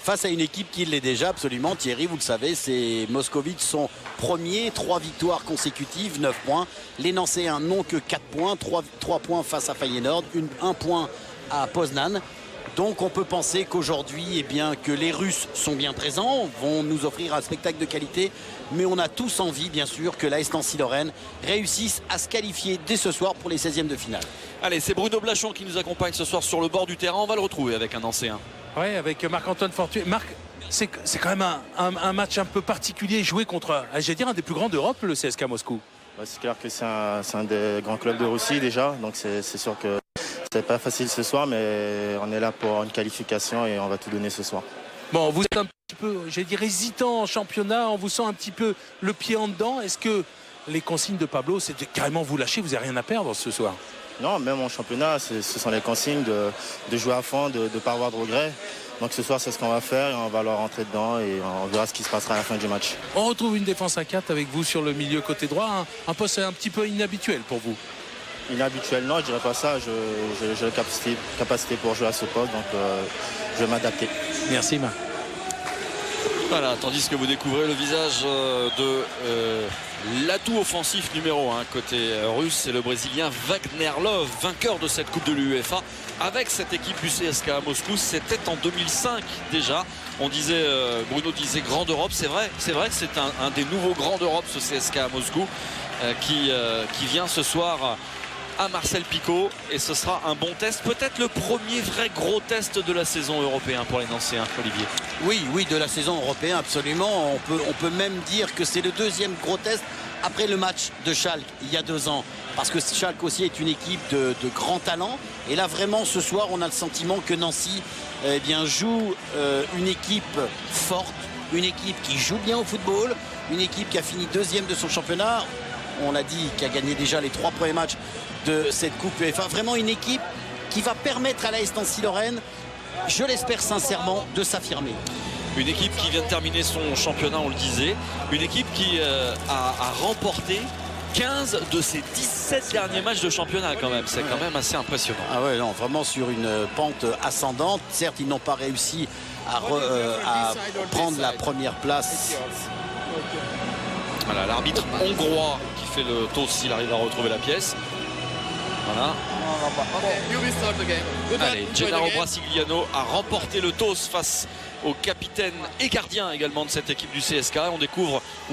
face à une équipe qui l'est déjà absolument. Thierry, vous le savez, c'est Moscovitch son premier, 3 victoires consécutives, 9 points. Les Nancéens n'ont que 4 points, 3 points face à Feyenoord, 1 point à Poznan. Donc on peut penser qu'aujourd'hui, eh bien, que les Russes sont bien présents, vont nous offrir un spectacle de qualité, mais on a tous envie, bien sûr, que l'AS Nancy-Lorraine réussisse à se qualifier dès ce soir pour les 16e de finale. Allez, c'est Bruno Blachon qui nous accompagne ce soir sur le bord du terrain. On va le retrouver avec un Nancéen. Oui, avec Marc-Antoine Fortuné. Marc, c'est quand même un match un peu particulier joué contre, j'allais dire, un des plus grands d'Europe, le CSKA Moscou. C'est clair que c'est un des grands clubs de Russie déjà, donc c'est sûr que c'est pas facile ce soir, mais on est là pour une qualification et on va tout donner ce soir. Bon, vous êtes un petit peu, j'allais dire, hésitant en championnat, on vous sent un petit peu le pied en dedans. Est-ce que les consignes de Pablo, c'est de carrément vous lâcher, vous n'avez rien à perdre ce soir? Non, même en championnat, ce sont les consignes de jouer à fond, de ne pas avoir de regrets. Donc ce soir, c'est ce qu'on va faire et on va leur rentrer dedans et on verra ce qui se passera à la fin du match. On retrouve une défense à 4 avec vous sur le milieu côté droit, un poste un petit peu inhabituel pour vous. Inhabituel, non, je dirais pas ça. J'ai la capacité pour jouer à ce poste, donc je vais m'adapter. Merci Marc. Voilà, tandis que vous découvrez le visage de l'atout offensif numéro 1 côté russe, c'est le Brésilien Wagner Love, vainqueur de cette Coupe de l'UEFA avec cette équipe du CSKA Moscou. C'était en 2005 déjà. On disait, Bruno disait Grand d'Europe, c'est vrai que c'est un des nouveaux grands d'Europe, ce CSKA Moscou qui vient ce soir à Marcel Picot, et ce sera un bon test, peut-être le premier vrai gros test de la saison européenne pour les Nancéens, Olivier. Oui, de la saison européenne, absolument. On peut même dire que c'est le deuxième gros test après le match de Schalke il y a 2 ans. Parce que Schalke aussi est une équipe de grand talent. Et là, vraiment, ce soir, on a le sentiment que Nancy joue une équipe forte, une équipe qui joue bien au football, une équipe qui a fini 2e de son championnat. On l'a dit, qui a gagné déjà les 3 premiers matchs de cette Coupe UEFA. Vraiment une équipe qui va permettre à l'AS Nancy-Lorraine, je l'espère sincèrement, de s'affirmer. Une équipe qui vient de terminer son championnat, on le disait. Une équipe qui a remporté 15 de ses 17 derniers matchs de championnat quand même. C'est quand même assez impressionnant. Ah ouais, non, vraiment sur une pente ascendante. Certes, ils n'ont pas réussi à prendre la première place. Voilà, l'arbitre hongrois qui fait le toss s'il arrive à retrouver la pièce. Voilà. Allez, Gennaro Brasigliano a remporté le toss face au capitaine et gardien également de cette équipe du CSKA.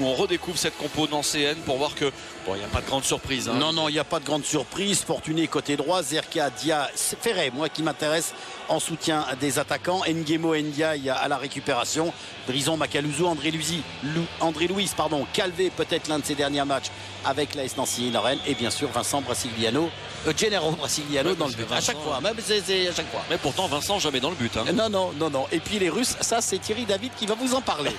On redécouvre cette compo nancéenne pour voir que bon, il n'y a pas de grande surprise. Hein. Non, il n'y a pas de grande surprise. Fortuné côté droit, Zerka, Dia, Ferré, moi qui m'intéresse en soutien des attaquants. Nguemo Ndiaye à la récupération. Brison, Macaluso, André Louis, Calvé peut-être l'un de ses derniers matchs avec l'AS Nancy-Lorraine. Et bien sûr Vincent Brasigliano, Gennaro Brasigliano dans le but. À chaque fois, même c'est à chaque fois. Mais pourtant Vincent jamais dans le but. Hein. Non. Et puis les Russes, ça c'est Thierry David qui va vous en parler.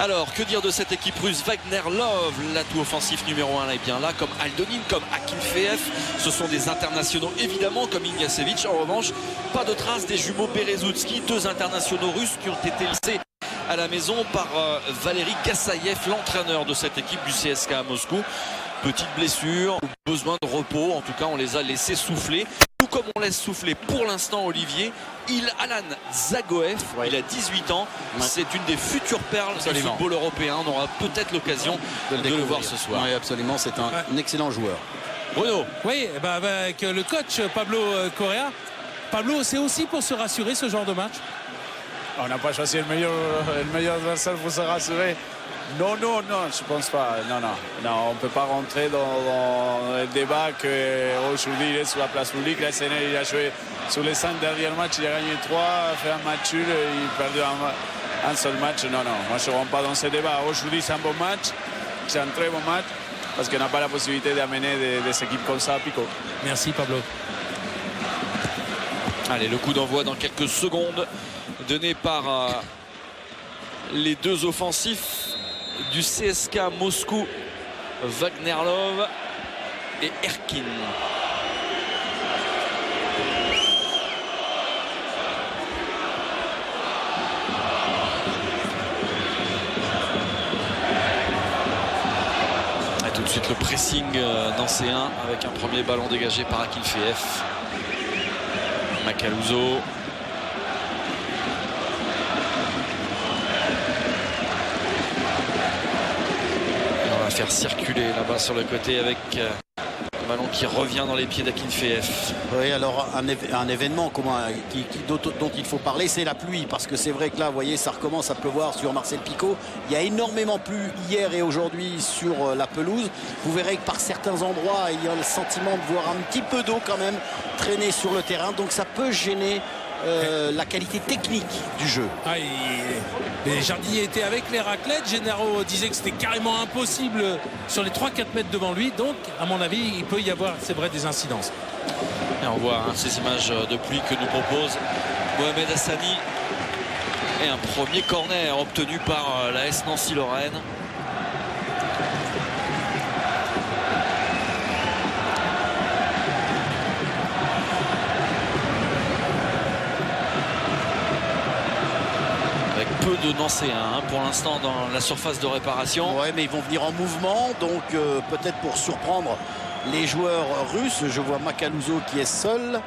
Alors, que dire de cette équipe russe? Wagner Love, l'atout offensif numéro 1 là, est bien là, comme Aldonin, comme Akinfeev. Ce sont des internationaux évidemment, comme Ignacevich. En revanche, pas de trace des jumeaux Berezutski, 2 internationaux russes qui ont été laissés à la maison par Valeri Gassayev, l'entraîneur de cette équipe du CSKA Moscou. Petite blessure, besoin de repos, en tout cas on les a laissés souffler. Tout comme on laisse souffler pour l'instant Olivier, Alan Zagoev, il a 18 ans, c'est une des futures perles du football européen. On aura peut-être l'occasion de le voir ce soir. Oui, absolument, c'est un excellent joueur. Bruno. Oui, avec le coach Pablo Correa. Pablo, c'est aussi pour se rassurer ce genre de match? On n'a pas choisi le meilleur adversaire pour se rassurer. Non, je pense pas. Non, on ne peut pas rentrer dans le débat qu'aujourd'hui il est sur la place publique. Là, il a joué sur les 5 derniers matchs, il a gagné 3, fait un match nul, il a perdu un seul match. Non, moi je ne rentre pas dans ce débat. Aujourd'hui c'est un bon match, c'est un très bon match, parce qu'on n'a pas la possibilité d'amener des équipes comme ça à Picot. Merci Pablo. Allez, le coup d'envoi dans quelques secondes, donné par les 2 offensifs du CSKA Moscou, Wagner Love et Erkin. Et tout de suite le pressing nancéen avec un premier ballon dégagé par Akinfeev. Macaluso. faire circuler là-bas sur le côté avec le ballon qui revient dans les pieds d'Akinfeev. Oui, alors un événement dont il faut parler, c'est la pluie, parce que c'est vrai que là, vous voyez, ça recommence à pleuvoir sur Marcel Picot. Il y a énormément plu hier et aujourd'hui sur la pelouse. Vous verrez que par certains endroits, il y a le sentiment de voir un petit peu d'eau quand même traîner sur le terrain, donc ça peut gêner la qualité technique du jeu. Les jardiniers étaient avec les raclettes. Gennaro disait que c'était carrément impossible sur les 3-4 mètres devant lui. Donc, à mon avis, il peut y avoir, c'est vrai, des incidences. Et on voit ces images de pluie que nous propose Mohamed Hassani. Et un premier corner obtenu par la S Nancy-Lorraine. Peu de Nancéens pour l'instant dans la surface de réparation. Ouais, mais ils vont venir en mouvement, donc peut-être pour surprendre les joueurs russes. Je vois Macaluso qui est seul.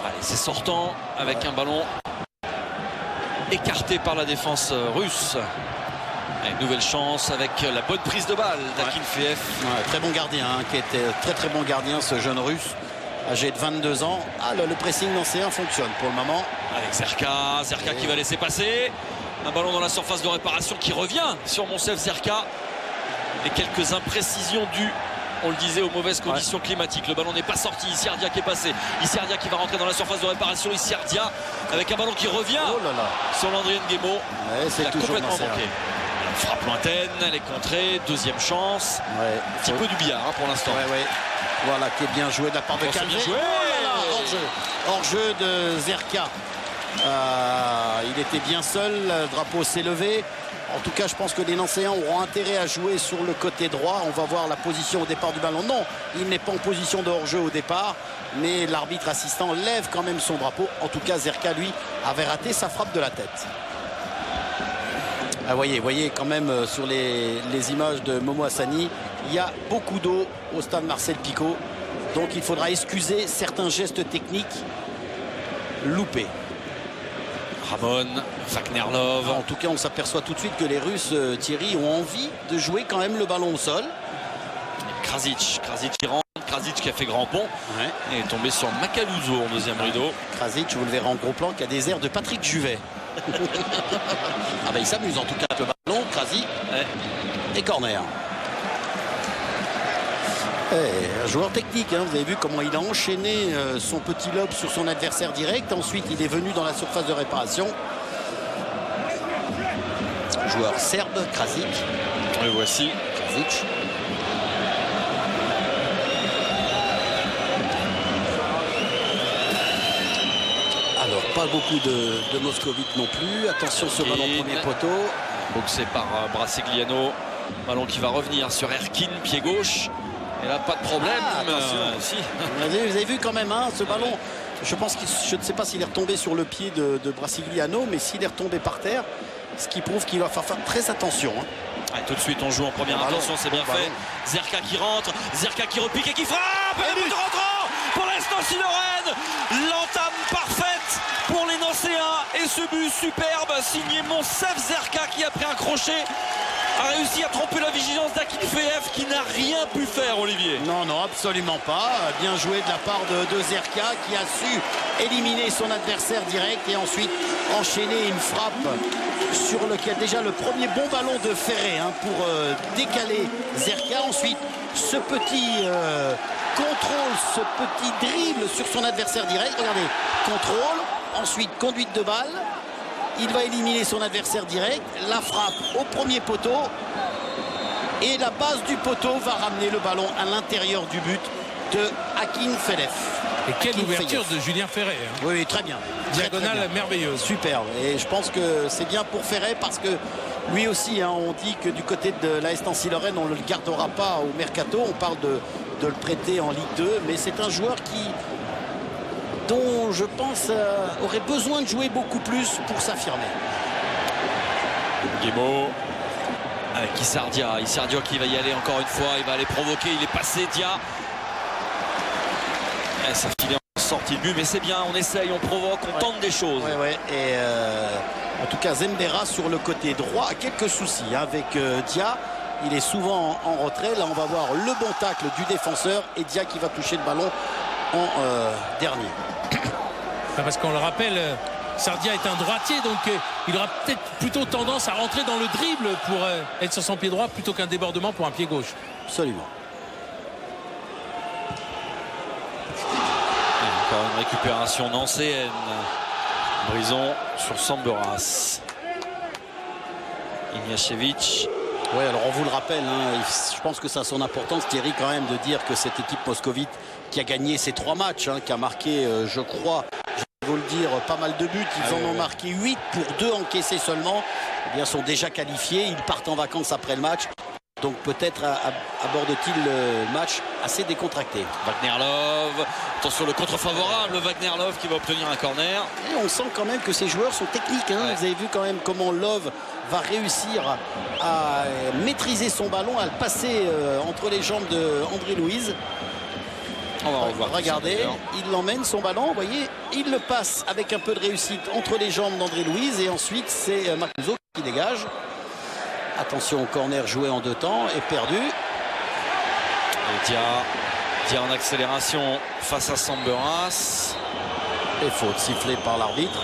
Allez, c'est sortant avec un ballon écarté par la défense russe. Et une nouvelle chance avec la bonne prise de balle d'Akinfeev. Très bon gardien, qui était très bon gardien, ce jeune russe âgé de 22 ans. Le pressing nancéen fonctionne pour le moment. Avec Zerka qui va laisser passer. Un ballon dans la surface de réparation qui revient sur Moncef Zerka. Et quelques imprécisions dues, on le disait, aux mauvaises conditions climatiques. Le ballon n'est pas sorti. Issiardia qui est passé. Issiardia qui va rentrer dans la surface de réparation. Issiardia avec un ballon qui revient sur Landry Nguemo. C'est complètement manqué. Frappe lointaine, elle est contrée. Deuxième chance. Un petit peu du billard pour l'instant. Voilà, qui est bien joué de la part de Calvé. Hors-jeu de Zerka. Il était bien seul, le drapeau s'est levé. En tout cas, je pense que les Nancéens auront intérêt à jouer sur le côté droit. On va voir la position au départ du ballon. Non, il n'est pas en position de hors-jeu au départ, mais l'arbitre assistant lève quand même son drapeau. En tout cas, Zerka, lui, avait raté sa frappe de la tête. Voyez quand même sur les images de Momo Hassani, il y a beaucoup d'eau au stade Marcel Picot. Donc il faudra excuser certains gestes techniques loupés. Ramon, Wagnerlov. En tout cas, on s'aperçoit tout de suite que les Russes, Thierry, ont envie de jouer quand même le ballon au sol. Krasic qui rentre. Krasic qui a fait grand pont et est tombé sur Macaluso en deuxième rideau. Krasic, vous le verrez en gros plan, qui a des airs de Patrick Juvet. Il s'amuse en tout cas avec le ballon. Krasic et corner. Un joueur technique, vous avez vu comment il a enchaîné son petit lob sur son adversaire direct. Ensuite, il est venu dans la surface de réparation. Joueur serbe, Krasic. Le voici. Krasic. Alors, pas beaucoup de Moscovite non plus. Attention, ce ballon premier poteau. Boxé par Brasigliano. Ballon qui va revenir sur Erkin, pied gauche. Et là, pas de problème. Si. Vous avez vu quand même ce ballon. Je ne sais pas s'il est retombé sur le pied de Brasigliano, mais s'il est retombé par terre, ce qui prouve qu'il va faire très attention. Tout de suite, on joue en première intention, c'est bien fait. Zerka qui rentre, Zerka qui repique et qui frappe. Et le but rentrant pour l'instant, Nancy-Lorraine. L'entame parfaite pour les Nancéens. Et ce but superbe signé Moncef Zerka qui a pris un crochet. A réussi à tromper la vigilance d'Akinfeev qui n'a rien pu faire, Olivier. Non, absolument pas. Bien joué de la part de Zerka qui a su éliminer son adversaire direct et ensuite enchaîner une frappe sur lequel déjà le premier bon ballon de Ferré pour décaler Zerka. Ensuite, ce petit contrôle, ce petit dribble sur son adversaire direct. Regardez, contrôle, ensuite conduite de balle. Il va éliminer son adversaire direct. La frappe au premier poteau. Et la base du poteau va ramener le ballon à l'intérieur du but de Akinfeev. Et quelle ouverture de Julien Ferré. Oui, très bien. Diagonale très bien. Merveilleuse. Superbe. Et je pense que c'est bien pour Ferré parce que lui aussi, on dit que du côté de la S Nancy-Lorraine, on ne le gardera pas au Mercato. On parle de le prêter en Ligue 2. Mais c'est un joueur dont je pense aurait besoin de jouer beaucoup plus pour s'affirmer. Guémo avec Issiardia qui va y aller encore une fois, il va aller provoquer, il est passé Dia. Et ça finit en sortie de but, mais c'est bien, on essaye, on provoque, on tente des choses. Et en tout cas Zembera sur le côté droit a quelques soucis avec Dia. il est souvent en retrait. Là, on va voir le bon tacle du défenseur et Dia qui va toucher le ballon en dernier. Parce qu'on le rappelle, Sardia est un droitier, donc il aura peut-être plutôt tendance à rentrer dans le dribble pour être sur son pied droit plutôt qu'un débordement pour un pied gauche. Absolument. Et encore une récupération nancéenne. Brison sur Sambeuras. Ignacevic. Oui, alors on vous le rappelle, hein, je pense que ça a son importance, Thierry, quand même, de dire que cette équipe moscovite qui a gagné ces 3 matchs, hein, qui a marqué, je crois, je vais vous le dire, pas mal de buts. Ils en ont marqué 8 pour 2 encaissés seulement. Eh bien, sont déjà qualifiés. Ils partent en vacances après le match. Donc peut-être aborde-t-il le match assez décontracté. Wagner Love. Attention, le contre-favorable. Wagner Love qui va obtenir un corner. Et on sent quand même que ces joueurs sont techniques. Hein. Ouais. Vous avez vu quand même comment Love va réussir à maîtriser son ballon, à le passer entre les jambes de André Louise. On va revoir. Regardez, il l'emmène son ballon, vous voyez, il le passe avec un peu de réussite entre les jambes d'André Louise et ensuite c'est Makuzo qui dégage. Attention au corner joué en 2 temps et perdu. Et Dia en accélération face à Sambeuras. Et faute sifflée par l'arbitre.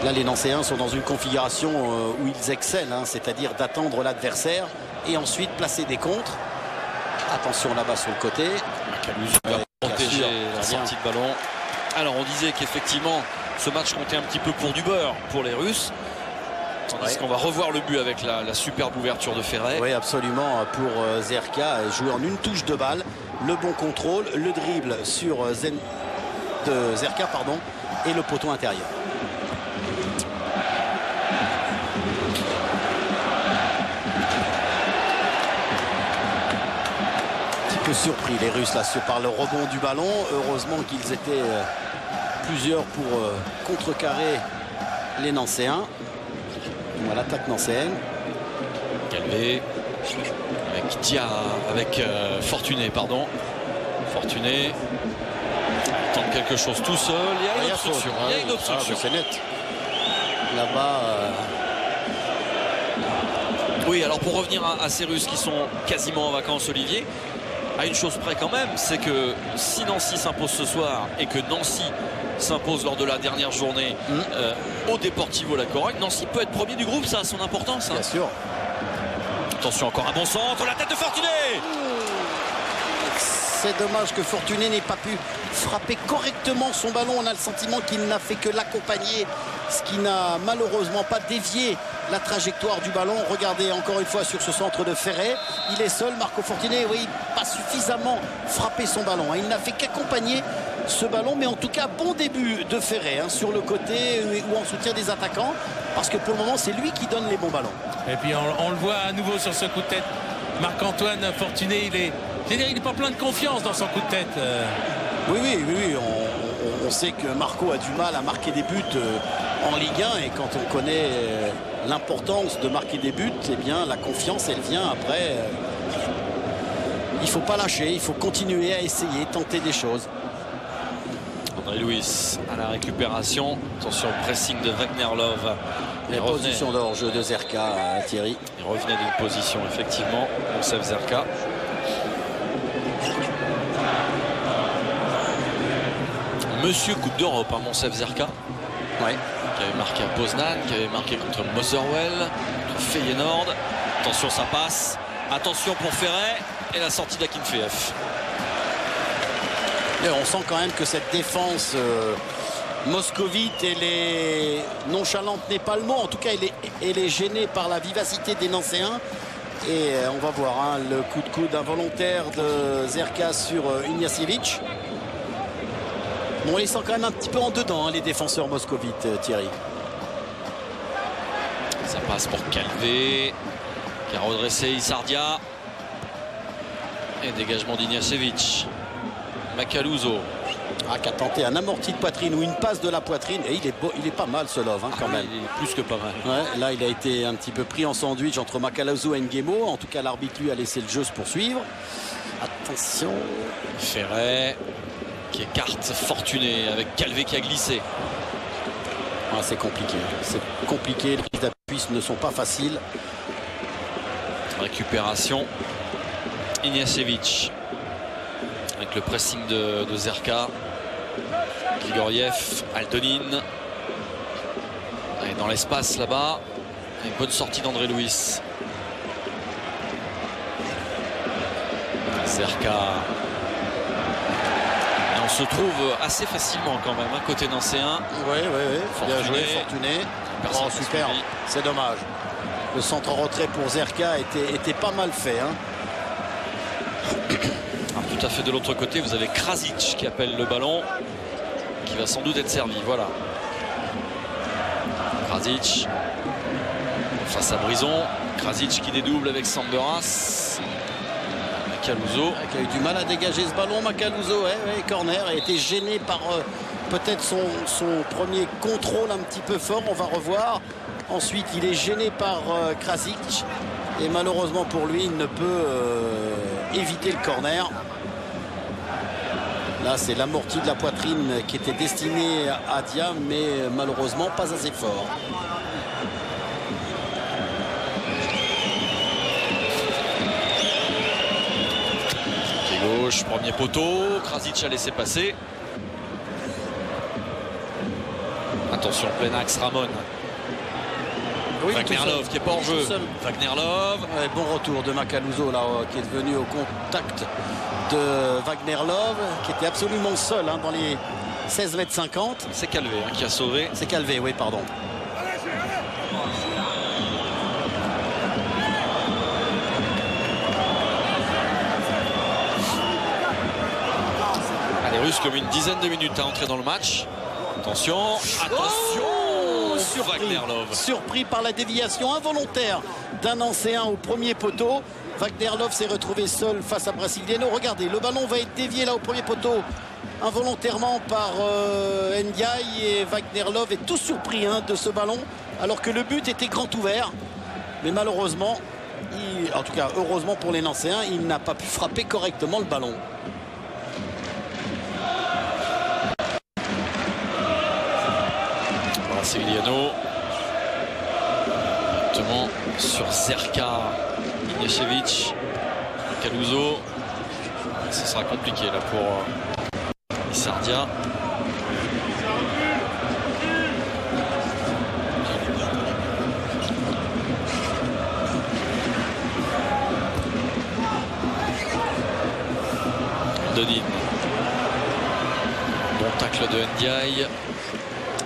Là, les Nancéens sont dans une configuration où ils excellent, hein, c'est-à-dire d'attendre l'adversaire et ensuite placer des contres. Attention là-bas sur le côté. Macaluso va protéger la sortie de ballon. Alors on disait qu'effectivement ce match comptait un petit peu pour du beurre pour les Russes. Tandis qu'on va revoir le but avec la superbe ouverture de Ferret. Oui, absolument, pour Zerka, joué en une touche de balle. Le bon contrôle, le dribble sur Zerka, pardon, et le poteau intérieur. Un peu surpris les Russes là par le rebond du ballon. Heureusement qu'ils étaient plusieurs pour contrecarrer les Nancéens. L'attaque nancéenne. Calvé avec Dia, avec Fortuné, pardon. Fortuné tente quelque chose tout seul. Il y a une obstruction. Il y a une obstruction. C'est net. Là-bas. Oui, alors pour revenir à ces Russes qui sont quasiment en vacances, Olivier, à une chose près quand même, c'est que si Nancy s'impose ce soir et que Nancy s'impose lors de la dernière journée au Deportivo La Corogne, Nancy peut être premier du groupe, ça a son importance. Hein. Bien sûr. Attention, encore un bon centre, la tête de Fortuné. C'est dommage que Fortuné n'ait pas pu frapper correctement son ballon. On a le sentiment qu'il n'a fait que l'accompagner, ce qui n'a malheureusement pas dévié la trajectoire du ballon. Regardez encore une fois sur ce centre de Ferret. Il est seul, Marco Fortuné, oui, pas suffisamment frappé son ballon. Il n'a fait qu'accompagner ce ballon, mais en tout cas bon début de Ferret sur le côté ou en soutien des attaquants, parce que pour le moment c'est lui qui donne les bons ballons. Et puis on le voit à nouveau sur ce coup de tête. Marc-Antoine Fortuné, il est pas plein de confiance dans son coup de tête. Oui, on sait que Marco a du mal à marquer des buts en Ligue 1, et quand on connaît l'importance de marquer des buts, eh bien la confiance elle vient après. Il faut pas lâcher, il faut continuer à essayer, tenter des choses. André Louis à la récupération. Attention au pressing de Wagner Love. La position de hors-jeu de Zerka, Thierry. Il revenait d'une position, effectivement, Monsef Zerka. Monsieur Coupe d'Europe, Monsef Zerka. Ouais. Qui avait marqué à Poznan, qui avait marqué contre Motherwell, contre Feyenoord. Attention, ça passe. Attention pour Ferret. Et la sortie d'Akinfeev. On sent quand même que cette défense moscovite, elle est nonchalante, n'est pas le mot. En tout cas, elle est gênée par la vivacité des Nancéens. Et on va voir le coup de coude involontaire de Zerka sur Ignacevic. Bon, ils sont quand même un petit peu en dedans, les défenseurs moscovites, Thierry. Ça passe pour Calvé, qui a redressé Isardia. Et dégagement d'Ignacevic. Macaluso. Qui a tenté un amorti de poitrine ou une passe de la poitrine. Et il est pas mal ce Love quand même. Il est plus que pas mal. Ouais, là, il a été un petit peu pris en sandwich entre Macaluso et Nguemo. En tout cas, l'arbitre lui a laissé le jeu se poursuivre. Attention. Ferret qui écarte Fortuné avec Calvé qui a glissé. Ah, c'est compliqué. C'est compliqué. Les prises d'appui ne sont pas faciles. Récupération. Ignacevic. Avec le pressing de Zerka. Grigoriev. Aldonin. Et dans l'espace là-bas. Une bonne sortie d'André Luis. Zerka. Et on se trouve assez facilement quand même, côté nancéen. Oui. Bien Fortuné. joué, Fortuné. Personne Oh, super. n'a suivi. C'est dommage. Le centre en retrait pour Zerka était pas mal fait. Hein. Alors, tout à fait de l'autre côté, vous avez Krasic qui appelle le ballon, qui va sans doute être servi. Voilà. Krasic face à Brison. Krasic qui dédouble avec Sambras. Macaluso. Qui a eu du mal à dégager ce ballon, Macaluso. Corner. A été gêné par peut-être son premier contrôle un petit peu fort. On va revoir. Ensuite, il est gêné par Krasic. Et malheureusement pour lui, il ne peut éviter le corner. Là, c'est l'amorti de la poitrine qui était destiné à Dia, mais malheureusement pas assez fort. Pied gauche, premier poteau. Krasic a laissé passer. Attention, plein axe, Ramon. Oui, Wagner tout seul. Love qui est pas en jeu. Tout seul. Wagner Love. Ouais, bon retour de Macaluso là, qui est venu au contact de Wagner Love, qui était absolument seul dans les 16 mètres 50. C'est Calvé qui a sauvé. C'est Calvé, oui, pardon. Les Russes comme une dizaine de minutes à entrer dans le match. Attention, attention, Wagner Love. Surpris par la déviation involontaire d'un Nancéen au premier poteau. Wagner Love s'est retrouvé seul face à Brasiliano. Regardez, le ballon va être dévié là au premier poteau involontairement par Ndiaye, et Wagner Love est tout surpris de ce ballon alors que le but était grand ouvert. Mais malheureusement, en tout cas heureusement pour les Nancéens, il n'a pas pu frapper correctement le ballon. Brasiliano directement sur Zerka. Ignacevic, Caluso. Ce sera compliqué là pour Sardia. Donin. Bon tacle de Ndiaye.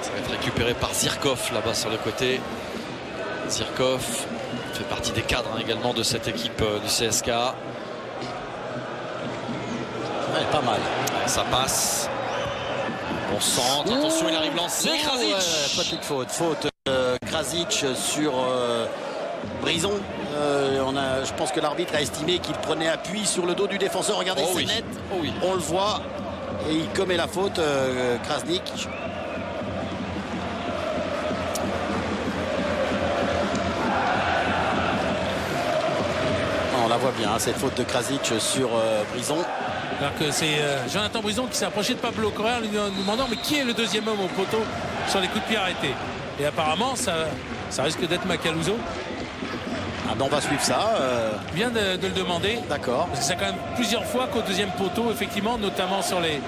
Ça va être récupéré par Zirkov là-bas sur le côté. Zirkov fait partie des cadres également de cette équipe du CSK. Ouais, pas mal. Ça passe. Bon centre. Attention, il arrive lancé. Krasic. Petite faute. Faute Krasic sur Brison. Je pense que l'arbitre a estimé qu'il prenait appui sur le dos du défenseur. Regardez, c'est net. Oh oui. On le voit. Et il commet la faute, Krasniq. On la voit bien, cette faute de Krasic sur Brison. Alors que c'est Jonathan Brison qui s'est approché de Pablo Correa en lui demandant mais qui est le deuxième homme au poteau sur les coups de pied arrêtés. Et apparemment ça risque d'être Macaluso. Ah ben on va suivre ça. Il vient de le demander. D'accord. Parce que c'est quand même plusieurs fois qu'au deuxième poteau, effectivement, notamment sur les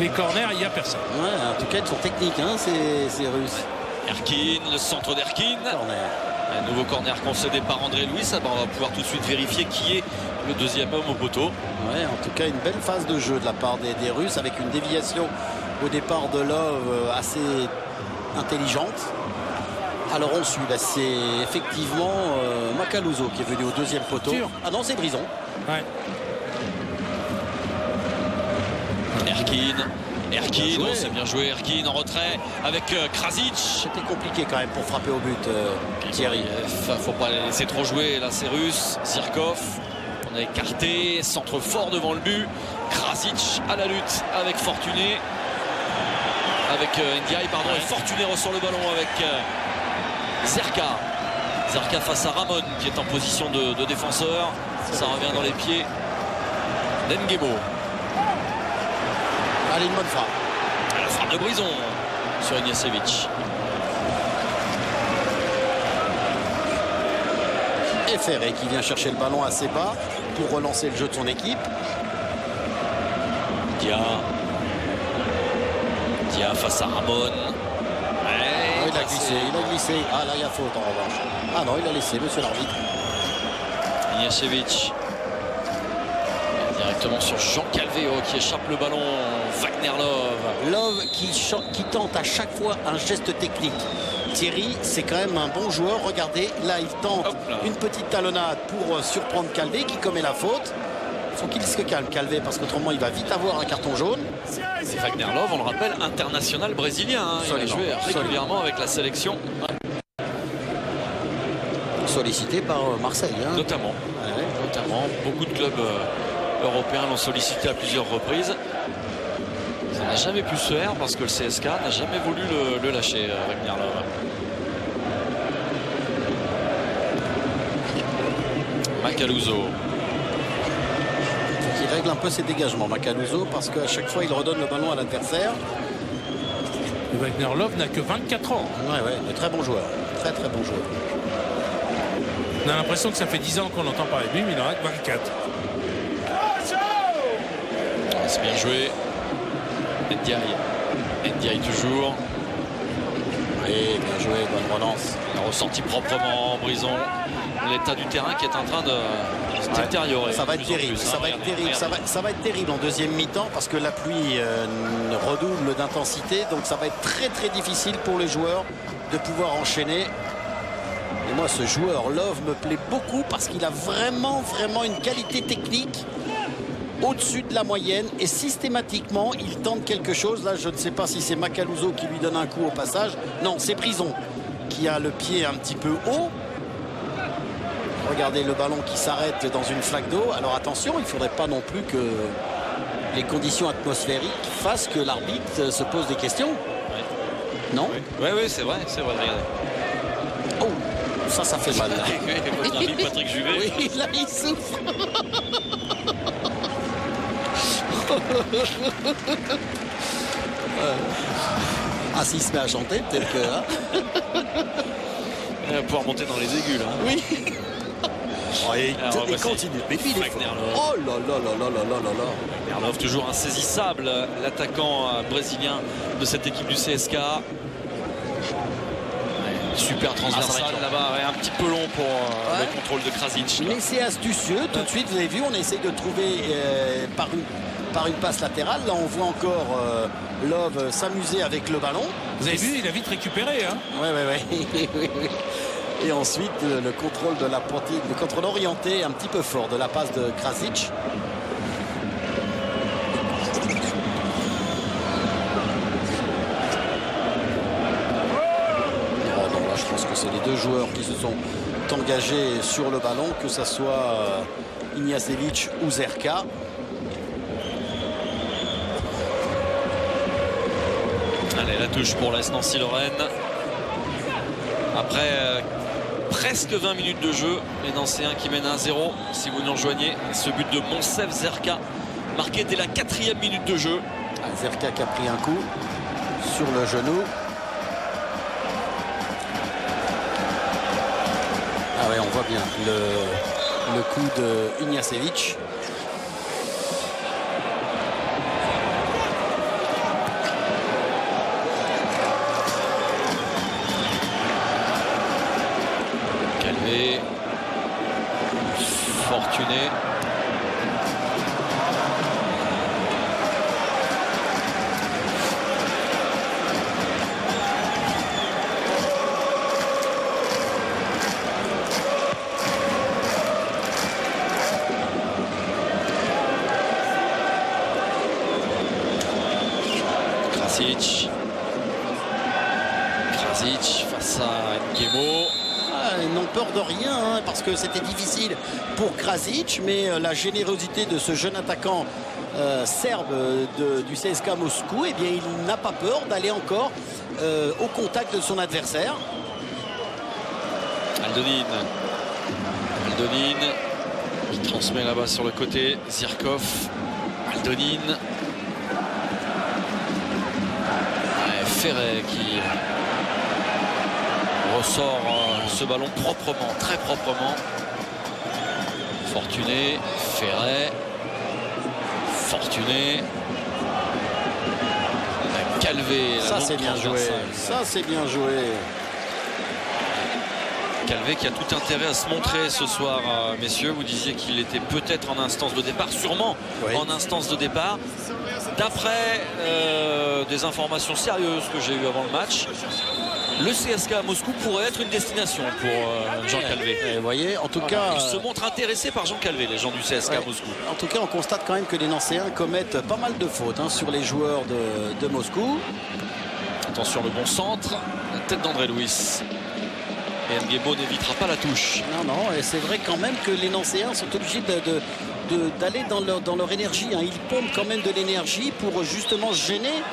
corners, il n'y a personne. Ouais, en tout cas ils sont techniques, ces Russes. Erkin, le centre d'Erkin. Corner. Un nouveau corner concédé par André Luis. On va pouvoir tout de suite vérifier qui est le deuxième homme au poteau. Ouais, en tout cas une belle phase de jeu de la part des Russes avec une déviation au départ de Love assez intelligente. Alors on suit, là c'est effectivement Macaluso qui est venu au deuxième poteau. Ah non, c'est Brison. Ouais. Erkin, c'est bien joué. Erkin en retrait avec Krasic. C'était compliqué quand même pour frapper au but, Thierry. Faut pas les laisser trop jouer là, c'est russe. Zirkov, on a écarté, centre fort devant le but. Krasic à la lutte avec Fortuné. Avec Ndiaye, pardon, et Fortuné reçoit le ballon avec Zerka. Zerka face à Ramon qui est en position de défenseur. Ça revient dans les pieds d'Engemo. Allez, une bonne frappe. La frappe de Brison. sur Ignacevic. Et Ferré qui vient chercher le ballon assez bas pour relancer le jeu de son équipe. Dia face à Ramon. Il a glissé. Ah là il y a faute en revanche. Ah non, il a laissé, monsieur l'arbitre. Ignacevic. Directement sur Jean Calvéo qui échappe le ballon. Wagner Love. Love qui tente à chaque fois un geste technique. Thierry, c'est quand même un bon joueur. Regardez, là il tente une petite talonnade pour surprendre Calvé qui commet la faute. Il faut qu'il se calme, Calvé, parce qu'autrement il va vite avoir un carton jaune. Et Wagner Love, on le rappelle, international brésilien. Il a joué régulièrement avec la sélection. Sollicité par Marseille. Notamment. Beaucoup de clubs européens l'ont sollicité à plusieurs reprises. Ça n'a jamais pu se faire parce que le CSK n'a jamais voulu le lâcher, Wagner Love. Macaluso. Il règle un peu ses dégagements, Macaluso, parce qu'à chaque fois il redonne le ballon à l'adversaire. Wagner Love n'a que 24 ans. Ouais, très bon joueur. Très bon joueur. On a l'impression que ça fait 10 ans qu'on entend parler de lui, mais il en a que 24. C'est bien joué. Ndiaye toujours. Oui, bien joué, bonne relance. Il a ressenti proprement Brison l'état du terrain qui est en train de se détériorer. Ça va être terrible, ça va être terrible en deuxième mi-temps parce que la pluie redouble d'intensité, donc ça va être très difficile pour les joueurs de pouvoir enchaîner. Et moi, ce joueur Love me plaît beaucoup parce qu'il a vraiment une qualité technique au-dessus de la moyenne et systématiquement il tente quelque chose. Là, je ne sais pas si c'est Macaluso qui lui donne un coup au passage. Non, c'est Brison qui a le pied un petit peu haut. Regardez le ballon qui s'arrête dans une flaque d'eau. Alors attention, il ne faudrait pas non plus que les conditions atmosphériques fassent que l'arbitre se pose des questions. Non ? Oui, c'est vrai, regardez. Oh, ça fait mal. Votre ami Patrick Juvet. Oui, là il souffre. Ah, s'il se met à chanter, peut-être que... Il va pouvoir monter dans les aigus, là. Oui. Oh, et continue. Mais lui, il est fort. Oh là là. Wagner Love, toujours insaisissable, l'attaquant brésilien de cette équipe du CSK. Super transversal là-bas, un petit peu long pour le contrôle de Krasic. Mais c'est astucieux. Tout de suite, vous avez vu, on essaie de trouver par une passe latérale. Là, on voit encore Love s'amuser avec le ballon. Vous avez vu, il a vite récupéré. Ouais. Et ensuite, le contrôle de la poitrine, le contrôle orienté un petit peu fort de la passe de Krasic. Je pense que c'est les deux joueurs qui se sont engagés sur le ballon, que ce soit Ignacevic ou Zerka. Allez, la touche pour l'AS Nancy-Lorraine. Après presque 20 minutes de jeu, les Nancéens qui mènent 1-0. Si vous nous rejoignez, ce but de Monsef Zerka, marqué dès la 4e minute de jeu. Zerka qui a pris un coup sur le genou. Ah ouais, on voit bien le coup de Ignacevic. Calvé. Fortuné. Krasic face à Nguemo. Ils n'ont peur de rien parce que c'était difficile pour Krasic, mais la générosité de ce jeune attaquant serbe du CSKA Moscou, eh bien, il n'a pas peur d'aller encore au contact de son adversaire. Aldonin qui transmet là-bas sur le côté. Zirkov. Aldonin. Ferret qui ressort ce ballon proprement, très proprement. Fortuné, Ferret, Fortuné, Calvé. Ça c'est bien joué. Ça c'est bien joué. Calvé qui a tout intérêt à se montrer ce soir, messieurs. Vous disiez qu'il était peut-être en instance de départ, sûrement oui. En instance de départ. D'après des informations sérieuses que j'ai eues avant le match, le CSKA à Moscou pourrait être une destination pour Jean Calvé. Et vous voyez, en tout Voilà. cas, Ils se montrent intéressés par Jean Calvé, les gens du CSKA à Moscou. en tout cas, on constate quand même que les Nancéens commettent pas mal de fautes sur les joueurs de Moscou. Attention, le bon centre, la tête d'André Louis. Et Nguebo n'évitera pas la touche. Non, et c'est vrai quand même que les Nancéens sont obligés d'aller dans leur énergie. Ils pompent quand même de l'énergie pour justement gêner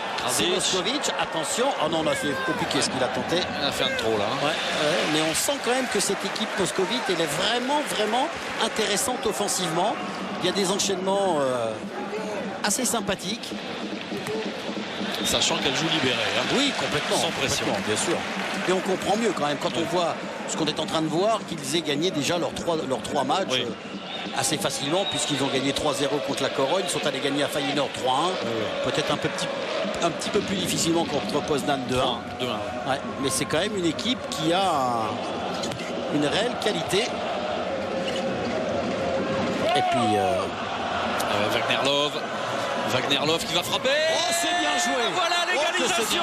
Moscovic. Attention, oh non, là c'est compliqué ce qu'il a tenté. Il a fait un trop là. Mais on sent quand même que cette équipe Moscovite, elle est vraiment intéressante offensivement. Il y a des enchaînements assez sympathiques. Sachant qu'elle joue libérée. Oui, complètement. Sans pression. Complètement, bien sûr. Et on comprend mieux quand même quand on voit ce qu'on est en train de voir, qu'ils aient gagné déjà leurs trois matchs assez facilement, puisqu'ils ont gagné 3-0 contre la Corogne, ils sont allés gagner à Feyenoord 3-1. Peut-être un petit peu plus difficilement contre Poznan 2-1. 2-1. Ouais, mais c'est quand même une équipe qui a une réelle qualité. Et puis Wagner Love qui va frapper. Oh, c'est bien joué. Voilà l'égalisation.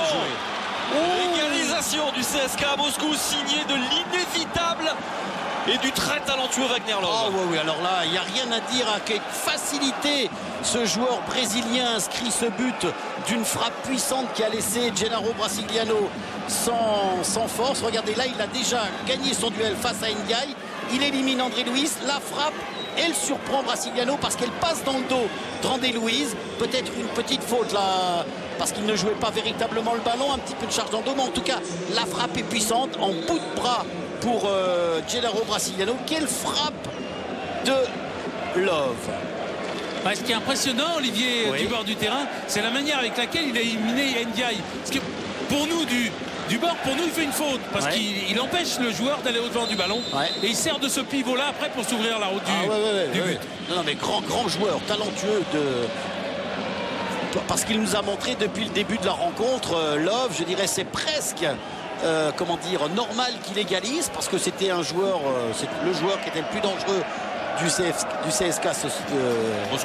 L'égalisation du CSKA à Moscou, signée de l'inévitable et du très talentueux Wagner Love. Oh oui, alors là, il n'y a rien à dire. À quelle facilité ce joueur brésilien inscrit ce but d'une frappe puissante qui a laissé Gennaro Brasiliano sans force. Regardez, là, il a déjà gagné son duel face à Ndiaye. Il élimine André Louis. La frappe, elle surprend Brasiliano parce qu'elle passe dans le dos d'André Louis. Peut-être une petite faute là, parce qu'il ne jouait pas véritablement le ballon. Un petit peu de charge dans le dos, mais en tout cas, la frappe est puissante. En bout de bras pour Gennaro Brasiliano. Quelle frappe de Love. Ce qui est impressionnant, Olivier, Oui. du bord du terrain, c'est la manière avec laquelle il a éliminé Ndiaye. Parce que pour nous, du bord, pour nous, il fait une faute. Parce Ouais. qu'il empêche le joueur d'aller au-devant du ballon. Ouais. Et il sert de ce pivot-là après pour s'ouvrir la route du but. Non, mais grand joueur, talentueux parce qu'il nous a montré depuis le début de la rencontre, Love, je dirais, c'est presque normal qu'il égalise, parce que c'était un joueur, c'est le joueur qui était le plus dangereux du CSKA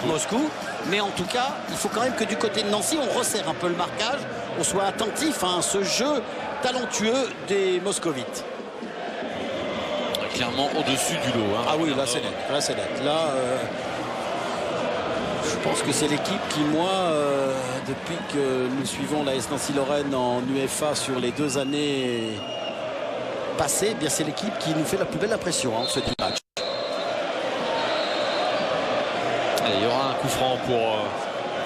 Moscou. Mais en tout cas, il faut quand même que du côté de Nancy, on resserre un peu le marquage, on soit attentif à ce jeu talentueux des Moscovites. Clairement au-dessus du lot. Ah oui, là c'est net. Là, je pense que c'est l'équipe qui, moi, depuis que nous suivons la S Nancy-Lorraine en UEFA sur les 2 années passées, eh bien c'est l'équipe qui nous fait la plus belle impression ce match. Allez, il y aura un coup franc pour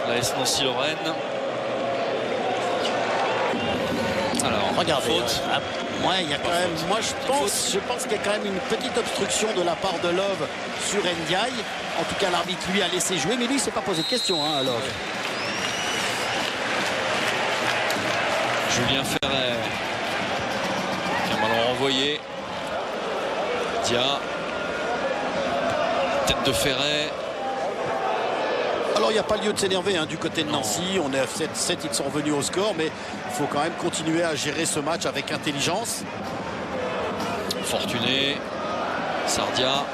la S Nancy-Lorraine. Alors, Regardez. faute. Il y a quand même, moi je pense qu'il y a quand même une petite obstruction de la part de Love sur Ndiaye. En tout cas, l'arbitre lui a laissé jouer, mais lui il s'est pas posé de questions à Love. Julien Ferret. Un ballon renvoyé. Dia. Tête de Ferret. Alors il n'y a pas lieu de s'énerver du côté de Nancy. On est à 7, ils sont revenus au score, mais il faut quand même continuer à gérer ce match avec intelligence. Fortuné. Sardia.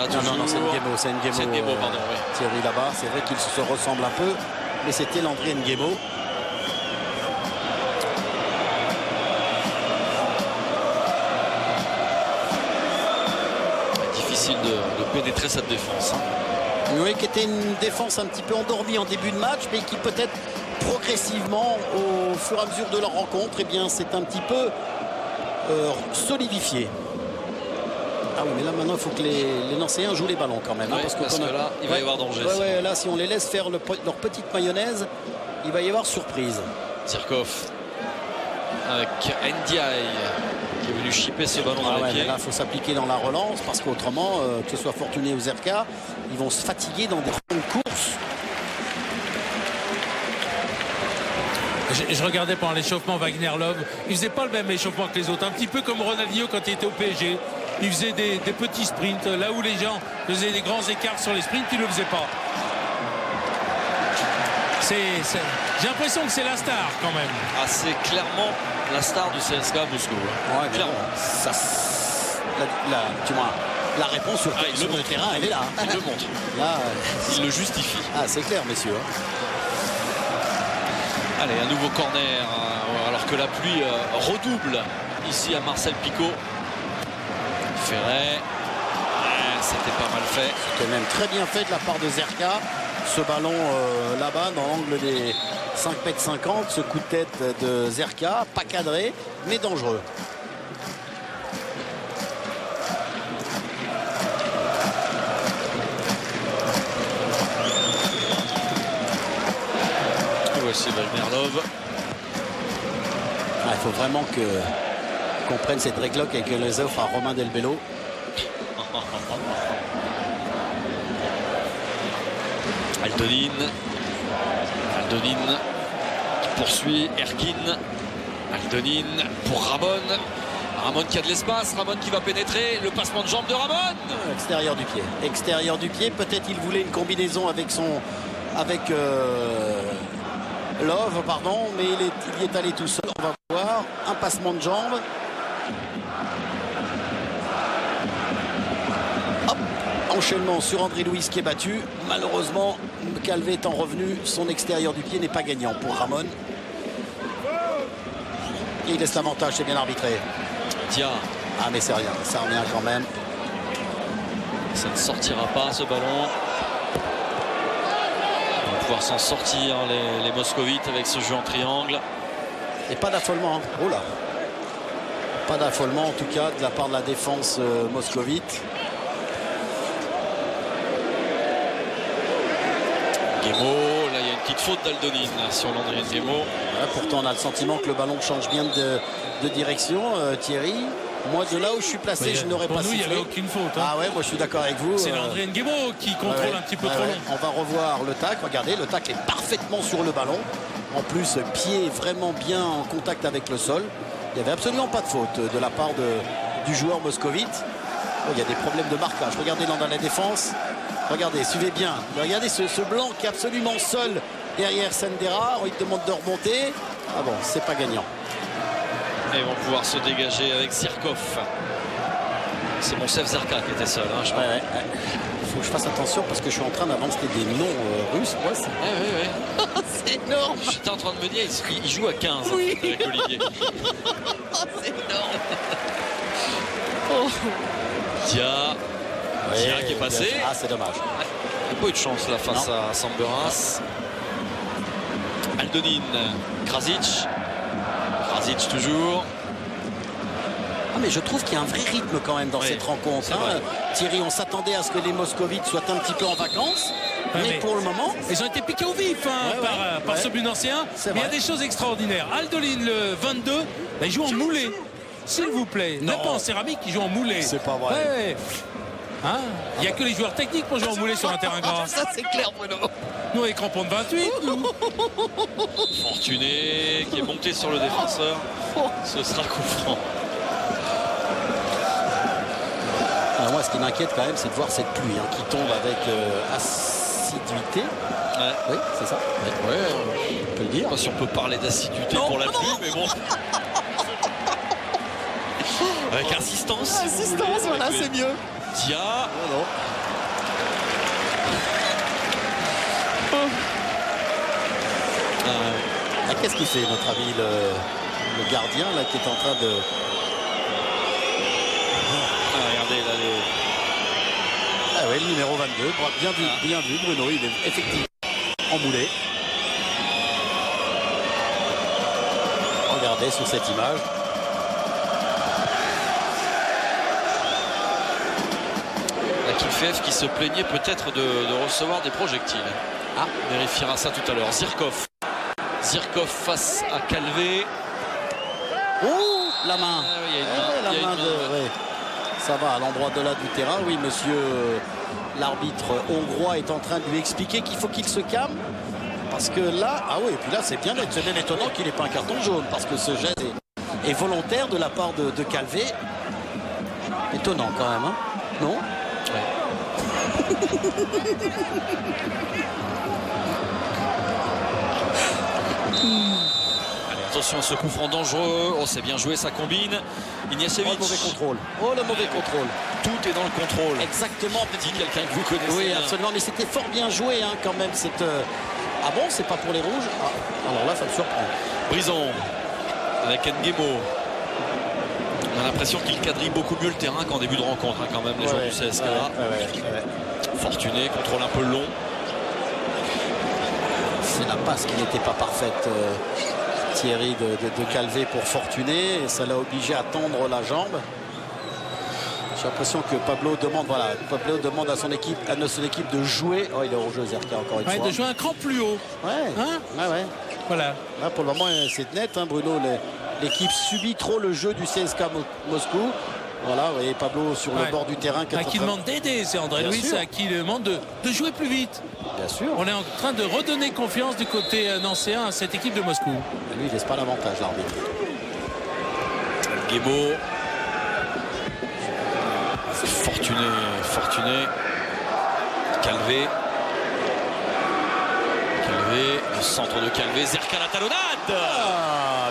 Toujours. Non, c'est Nguebo. C'est Nguebo, pardon, oui. Thierry là-bas, c'est vrai qu'ils se ressemblent un peu, mais c'était Landry Nguebo. Difficile de pénétrer cette défense. Oui, qui était une défense un petit peu endormie en début de match, mais qui peut-être progressivement, au fur et à mesure de leur rencontre, eh bien, c'est un petit peu solidifié. Ah oui, mais là maintenant il faut que les Nancéens jouent les ballons quand même. Oui, parce que là, il va y avoir danger. Là, si on les laisse faire leur petite mayonnaise, il va y avoir surprise. Zirkov avec Ndiaye qui est venu chipper ce ballon dans les pieds. Là, il faut s'appliquer dans la relance, parce qu'autrement, que ce soit Fortuné ou Zerka, ils vont se fatiguer dans des courses. Je regardais pendant l'échauffement Wagner Love. Il faisait pas le même échauffement que les autres. Un petit peu comme Ronaldinho quand il était au PSG. Il faisait des petits sprints. Là où les gens faisaient des grands écarts sur les sprints, il ne le faisait pas. J'ai l'impression que c'est la star quand même. Ah, c'est clairement la star du CSKA Moscou. Ouais, clairement. Ça, la réponse sur le terrain, elle est là. Il le montre. Là, il le justifie. Ah, c'est clair, messieurs. Allez, un nouveau corner, alors que la pluie redouble ici à Marcel Picot. Ferret, c'était pas mal fait. C'était même très bien fait de la part de Zerka. Ce ballon là-bas, dans l'angle des 5,50 m, ce coup de tête de Zerka, pas cadré, mais dangereux. Voici Wagner Love. Il faut vraiment qu'on prenne cette régloque et que les offre à Romain Delbello. Aldonin qui poursuit Erkin. Aldonin pour Ramon qui a de l'espace, Ramon qui va pénétrer, le passement de jambe de Ramon. Extérieur du pied, peut-être il voulait une combinaison avec Love, pardon, mais il y est allé tout seul. On va voir un passement de jambe. Hop, enchaînement sur André Louis qui est battu. Malheureusement, Calvé étant revenu, son extérieur du pied n'est pas gagnant pour Ramon. Et il laisse l'avantage, c'est bien arbitré. Dia. Ah mais c'est rien, ça revient quand même. Ça ne sortira pas ce ballon. Ils vont pouvoir s'en sortir les Moscovites avec ce jeu en triangle. Et pas d'affolement. Oh là. Pas d'affolement en tout cas de la part de la défense moscovite. Guémo, là il y a une petite faute d'Aldonin sur Landry Guémo. Ouais, pourtant on a le sentiment que le ballon change bien de direction, Thierry. Moi de là où je suis placé, mais je n'aurais pas sifflé. Pour nous il n'y avait aucune faute. Hein. Ah ouais, moi je suis d'accord avec vous. C'est Landry Guémo qui contrôle un petit peu trop long. On va revoir le tacle. Regardez, le tacle est parfaitement sur le ballon. En plus, pied vraiment bien en contact avec le sol. Il n'y avait absolument pas de faute de la part du joueur moscovite. Oh, il y a des problèmes de marquage. Regardez dans la défense. Regardez, suivez bien. Regardez ce blanc qui est absolument seul derrière Sendera. On lui demande de remonter. Ah bon, c'est pas gagnant. Et ils vont pouvoir se dégager avec Zirkov. C'est Moncef Zerka qui était seul, je crois. Il faut que je fasse attention parce que je suis en train d'avancer des noms russes. Ouais, c'est énorme. J'étais en train de me dire, il joue à 15 oui. Avec Olivier. C'est énorme. Dia qui est passé. Ah, c'est dommage. Il n'y a pas eu de chance là face à Samburas. Aldonin, Krasic toujours. Ah, mais je trouve qu'il y a un vrai rythme quand même dans cette rencontre. Thierry, on s'attendait à ce que les Moscovites soient un petit peu en vacances. Mais pour le moment, ils ont été piqués au vif par ce but ancien. Mais il y a des choses extraordinaires. Aldonin, le 22, il joue en moulé. S'il vous plaît. Non, pas en céramique, il joue en moulé. C'est pas vrai. Hein, il n'y a que les joueurs techniques pour jouer en moulé sur un terrain gras. Ça, c'est clair, Bruno. Nous, avec crampons de 28. Fortuné qui est monté sur le défenseur. Ce sera coup franc. Alors moi, ce qui m'inquiète quand même, c'est de voir cette pluie qui tombe avec assiduité. Oui, c'est ça. Ouais, on peut le dire. Je ne sais pas si on peut parler d'assiduité pour la pluie, mais bon. Avec insistance. Insistance, voilà, c'est mieux. Dia. Qu'est-ce qu'il fait, notre ami, le gardien, là, qui est en train de... Regardez, là, Ah ouais, le numéro 22. Bien vu, Bruno. Il est effectivement en moulé. Regardez sur cette image. Akilfeev qui se plaignait peut-être de recevoir des projectiles. On vérifiera ça tout à l'heure. Zirkov face à Calvé. Oh, la main. Il y a une main. Ça va à l'endroit de là du terrain. Oui, monsieur l'arbitre hongrois est en train de lui expliquer qu'il faut qu'il se calme parce que là, ah oui, et puis là c'est bien étonnant qu'il n'ait pas un carton jaune, parce que ce geste est volontaire de la part de Calvé. Étonnant quand même, hein? Non? Attention à ce coup franc dangereux. Oh, c'est bien joué, ça combine. Ignacevic. Oh, le mauvais contrôle. Oh, le mauvais contrôle. Tout est dans le contrôle. Exactement. Dit quelqu'un que vous connaissez. Oui, absolument. Mais c'était fort bien joué, hein, quand même. Ah bon, c'est pas pour les rouges? Alors là, ça me surprend. Brison avec Nguemo. On a l'impression qu'il quadrille beaucoup mieux le terrain qu'en début de rencontre, hein, quand même, les joueurs du CSKA. Fortuné, contrôle un peu long. C'est la passe qui n'était pas parfaite, Thierry, de Calvé pour Fortuné. Et ça l'a obligé à tendre la jambe. J'ai l'impression que Pablo demande à son équipe de jouer. Oh, il est hors-jeu, Zerka, encore une fois. De jouer un cran plus haut. Ouais. Voilà. Là, pour le moment, c'est net, hein, Bruno. L'équipe subit trop le jeu du CSKA Moscou. Voilà, vous voyez Pablo sur le bord du terrain. À qui demande d'aider, c'est André Luis, à qui demande de jouer plus vite. Bien sûr. On est en train de redonner confiance du côté nancéen à cette équipe de Moscou. Lui, il laisse pas l'avantage, l'arbitre. Nguemo. Fortuné. Calvé, le centre de Calvé, Zerka la talonnade.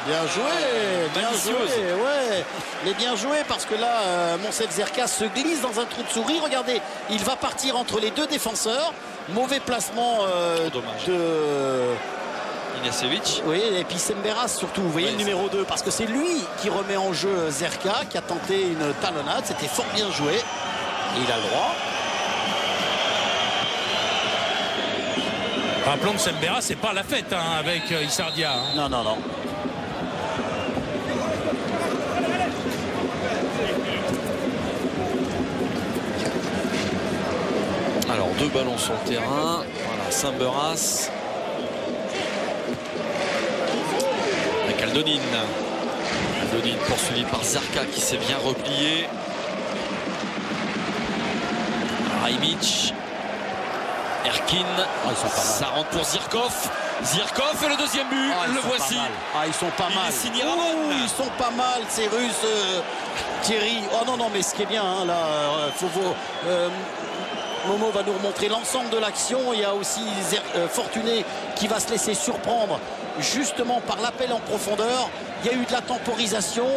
Bien joué, ouais. Mais bien joué parce que là, Moncel Zerka se glisse dans un trou de souris. Regardez, il va partir entre les deux défenseurs. Mauvais placement de Ignacevic. Oui, et puis Semberas surtout, vous voyez, le numéro 2, parce que c'est lui qui remet en jeu Zerka, qui a tenté une talonnade. C'était fort bien joué. Et il a le droit. Rappelons que Semberas, c'est pas la fête, hein, avec Issardia. Hein. Non. Alors, 2 ballons sur le terrain. Voilà, Semberas. Avec Aldonine. Aldonine poursuivi par Zerka qui s'est bien replié. Raimic. Erkin. Ça rentre pour Zirkov. Zirkov et le deuxième but. Le voici. Ils sont pas mal. Signé Ramon. Ils sont pas mal, ces Russes, Thierry. Oh non, mais ce qui est bien, hein, là, Momo va nous remontrer l'ensemble de l'action. Il y a aussi Fortuné qui va se laisser surprendre justement par l'appel en profondeur. Il y a eu de la temporisation,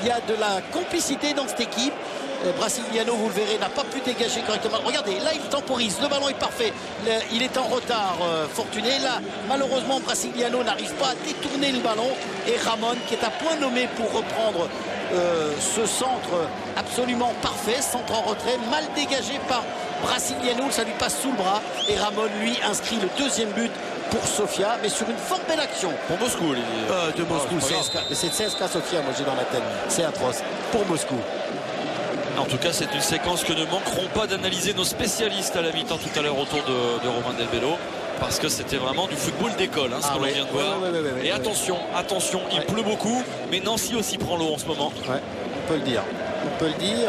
il y a de la complicité dans cette équipe. Brasiliano, vous le verrez, n'a pas pu dégager correctement. Regardez, là il temporise, le ballon est parfait. Il est en retard, Fortuné. Là, malheureusement, Brasiliano n'arrive pas à détourner le ballon. Et Ramon, qui est à point nommé pour reprendre ce centre absolument parfait, centre en retrait, mal dégagé par Brasiliano, ça lui passe sous le bras. Et Ramon, lui, inscrit le deuxième but pour Sofia, mais sur une fort belle action. Pour Moscou, de Moscou, c'est CSKA Sofia, moi j'ai dans la tête. C'est atroce. Pour Moscou. En tout cas, c'est une séquence que ne manqueront pas d'analyser nos spécialistes à la mi-temps tout à l'heure autour de Romain Delbello, parce que c'était vraiment du football d'école, hein, ce que l'on vient de voir. Et attention, il pleut beaucoup, mais Nancy aussi prend l'eau en ce moment. Ouais, on peut le dire.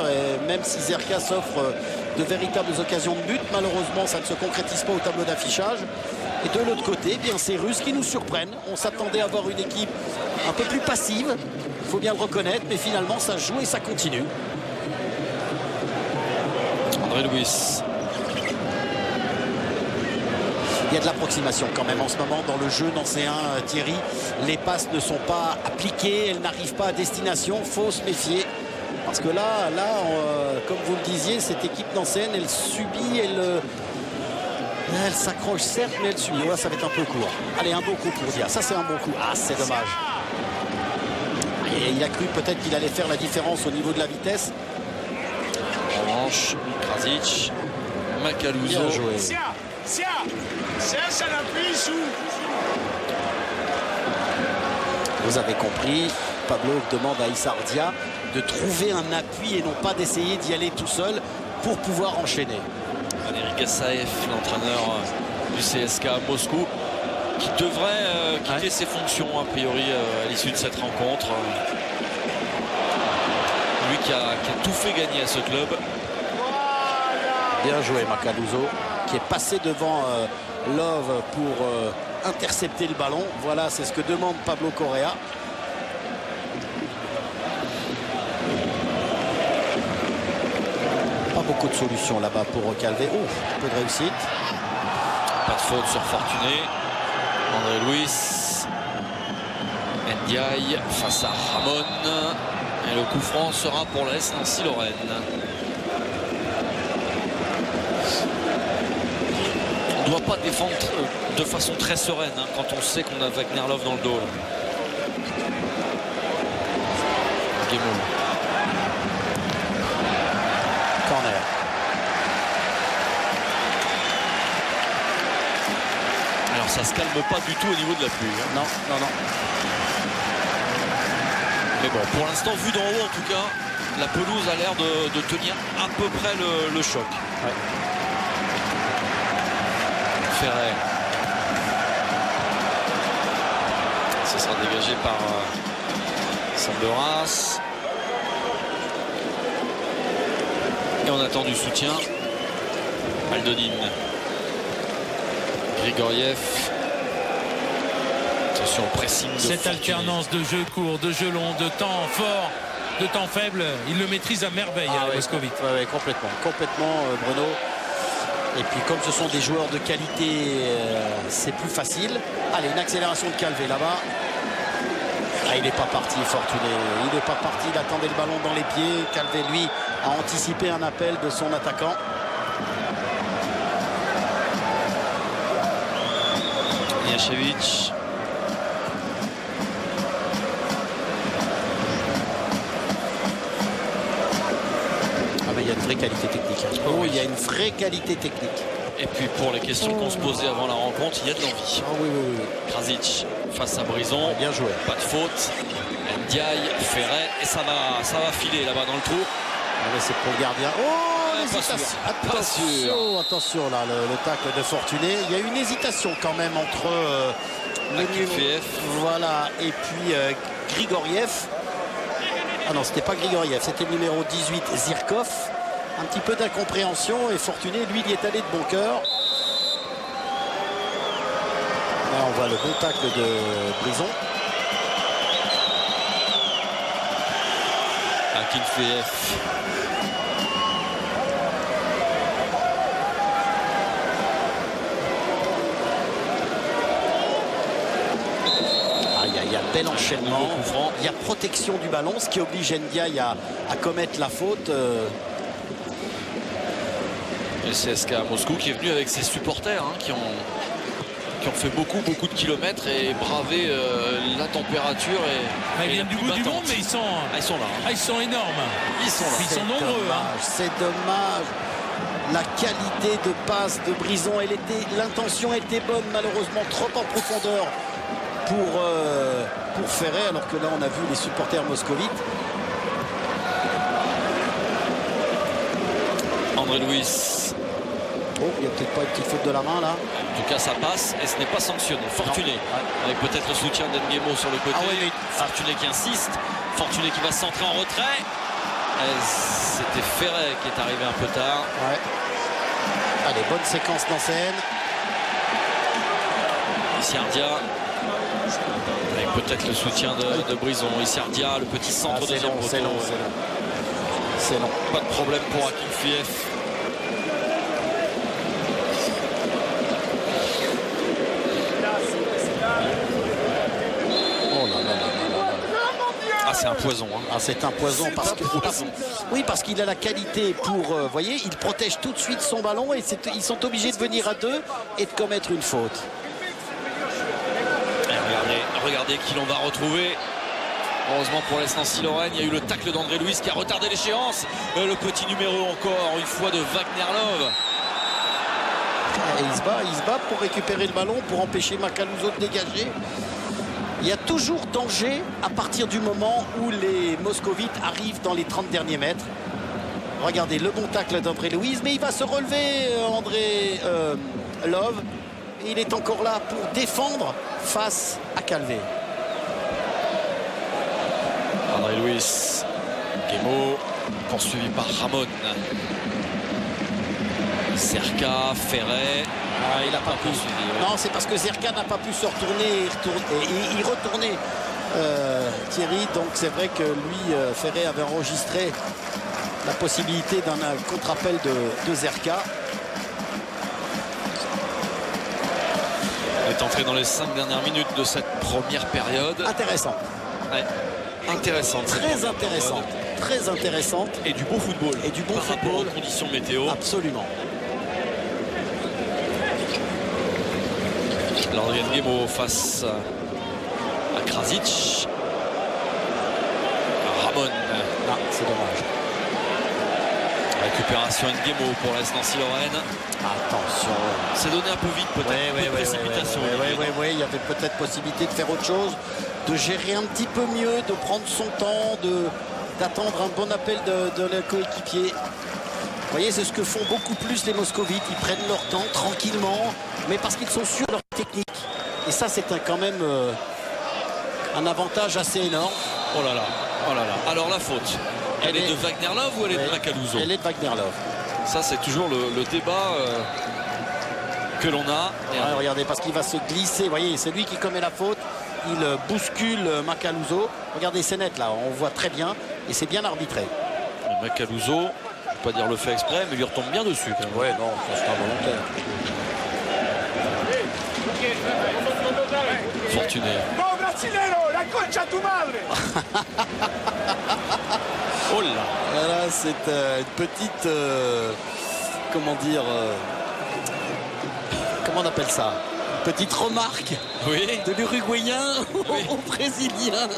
Et même si Zerka s'offre de véritables occasions de but, malheureusement, ça ne se concrétise pas au tableau d'affichage. Et de l'autre côté, bien ces Russes qui nous surprennent. On s'attendait à voir une équipe un peu plus passive, il faut bien le reconnaître, mais finalement, ça joue et ça continue. André Luis. Il y a de l'approximation quand même en ce moment dans le jeu nancéen, Thierry. Les passes ne sont pas appliquées, elles n'arrivent pas à destination. Faut se méfier. Parce que là, comme vous le disiez, cette équipe nancéenne, elle subit, elle s'accroche certes, mais elle subit. Voilà, ça va être un peu court. Allez, un beau coup pour dire. Ça, c'est un bon coup. Ah, c'est dommage. Et il a cru peut-être qu'il allait faire la différence au niveau de la vitesse. Orange, Krasic, Macaluso. Bien joué. Vous avez compris, Pablo demande à Issardia de trouver un appui et non pas d'essayer d'y aller tout seul pour pouvoir enchaîner. Valéry Gassaev, l'entraîneur du CSKA Moscou, qui devrait quitter ses fonctions a priori à l'issue de cette rencontre. Lui qui a tout fait gagner à ce club. Bien joué, Macaluso. qui est passé devant Love pour intercepter le ballon. Voilà, c'est ce que demande Pablo Correa. Pas beaucoup de solutions là-bas pour Calvé. Oh, un peu de réussite. Pas de faute sur Fortuné. André Luis. Ndiaye face à Ramon. Et le coup franc sera pour l'AS Nancy-Lorraine. On ne doit pas défendre de façon très sereine quand on sait qu'on a Wagner Love dans le dos. Guémon. Corner. Alors ça se calme pas du tout au niveau de la pluie. Non, non, non. Mais bon, pour l'instant, vu d'en haut en tout cas, la pelouse a l'air de tenir à peu près le choc. Ouais. Ferret. Ce sera dégagé par Sandoras. Et on attend du soutien. Aldonine. Grigoriev. Attention au pressing de Cette Fortuné. alternance de jeu court, de jeu long, de temps fort, de temps faible, il le maîtrise à merveille, Moscovite. Ouais, complètement, Bruno. Et puis comme ce sont des joueurs de qualité, c'est plus facile. Allez, une accélération de Calvé là-bas. Ah, il n'est pas parti, Fortuné. Il n'est pas parti, il attendait le ballon dans les pieds. Calvé, lui, a anticipé un appel de son attaquant. Niachevic. Il y a une vraie qualité technique. Oh, il y a une vraie qualité technique. Et puis pour les questions qu'on se posait avant la rencontre, il y a de l'envie. Oh, oui, oui, oui. Krasic face à Brison. Bien joué. Pas de faute. Ndiaye, Ferret. Et ça va filer là-bas dans le trou. Allez, c'est pour le gardien. Oh, l'hésitation. Pas sûr. Attention là, le tacle de Fortuné. Il y a une hésitation quand même entre Akilfeev. Voilà, et puis Grigoriev. Ah non, c'était pas Grigoriev, c'était le numéro 18, Zirkov. Un petit peu d'incompréhension et Fortuné, lui, il y est allé de bon cœur. Là, on voit le bon tacle de Brison. Akilfeev. Il y a bel enchaînement. Il y a protection du ballon, ce qui oblige Ndiaye à commettre la faute. Et le CSK à Moscou qui est venu avec ses supporters qui ont fait beaucoup de kilomètres et bravé la température. Ils viennent du bout du monde, mais ils sont là. Ils sont énormes. Ils sont là. Ils sont nombreux. C'est dommage. La qualité de passe de Brison, l'intention était bonne, malheureusement trop en profondeur pour Ferret, alors que là on a vu les supporters moscovites. André Luis. Oh, il n'y a peut-être pas une petite faute de la main là. En tout cas ça passe et ce n'est pas sanctionné. Fortuné avec peut-être le soutien d'Enguemo sur le côté. Fortuné qui insiste. Fortuné qui va se centrer en retrait. C'était Ferret qui est arrivé un peu tard. Ouais. Allez, bonne séquence dans scène. Issiardia. Avec peut-être le soutien de Brison. Issiardia, le petit centre de deuxième poteau. C'est long. Pas de problème pour Akilfeev. Ah, c'est un poison. Ah, c'est un poison parce qu'il a la qualité pour, voyez, il protège tout de suite son ballon et ils sont obligés de venir à deux et de commettre une faute. Et regardez qui l'on va retrouver. Heureusement pour l'AS Nancy-Lorraine, il y a eu le tacle d'André Luis qui a retardé l'échéance. Le petit numéro encore une fois de Wagner Love. Et il se bat pour récupérer le ballon, pour empêcher Macaluso de dégager. Il y a toujours danger à partir du moment où les moscovites arrivent dans les 30 derniers mètres. Regardez le bon tacle d'André Luis, mais il va se relever André Love. Et il est encore là pour défendre face à Calvé. André Luis, Guémot, poursuivi par Ramon. Zerka, Ferret. Il n'a pas pu. Non, c'est parce que Zerka n'a pas pu se retourner et y retourner. Thierry, donc c'est vrai que lui, Ferret avait enregistré la possibilité d'un contre-appel de Zerka. Il est entré dans les 5 dernières minutes de cette première période. Intéressant. Ouais. Intéressante. Très intéressante. Très intéressante. Et du beau football. Et du bon par football. rapport aux conditions météo. Absolument. Laurian Guémo face à Krasic. Ramon. Ah, c'est dommage. Récupération Nguemo pour l'AS Nancy-Lorraine. Attention. C'est donné un peu vite peut-être. de précipitation. Oui, il y avait peut-être possibilité de faire autre chose, de gérer un petit peu mieux, de prendre son temps, d'attendre un bon appel de leur coéquipier. Vous voyez, c'est ce que font beaucoup plus les Moscovites. Ils prennent leur temps tranquillement, mais parce qu'ils sont sûrs de leur technique. Et ça, c'est quand même un avantage assez énorme. Oh là là, oh là là. Alors la faute, elle est de Wagner Love ou elle est de Macaluso? Elle est de Wagner Love. Ça, c'est toujours le débat que l'on a. Ouais, regardez, parce qu'il va se glisser. Vous voyez, c'est lui qui commet la faute. Il bouscule Macaluso. Regardez, c'est net là, on voit très bien. Et c'est bien arbitré. Macaluso, je ne vais pas dire le fait exprès, mais il lui retombe bien dessus quand même. Ouais, non, c'est pas volontaire. Fortuné. Oh brasileiro, la concha tu madre. Oh là. Voilà, c'est une petite... comment dire... comment on appelle ça? Une petite remarque Oui. de l'Uruguayen Oui. au Brésilien.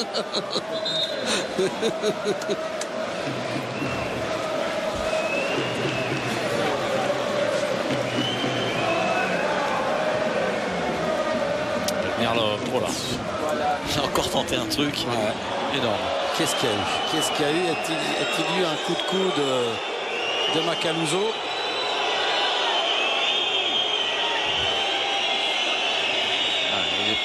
Merlot, oh là. J'ai encore tenté un truc énorme. Qu'est-ce qu'il y a eu? Qu'est-ce qu'il y a eu? A-t-il eu un coup de coude de Macaluso? Il est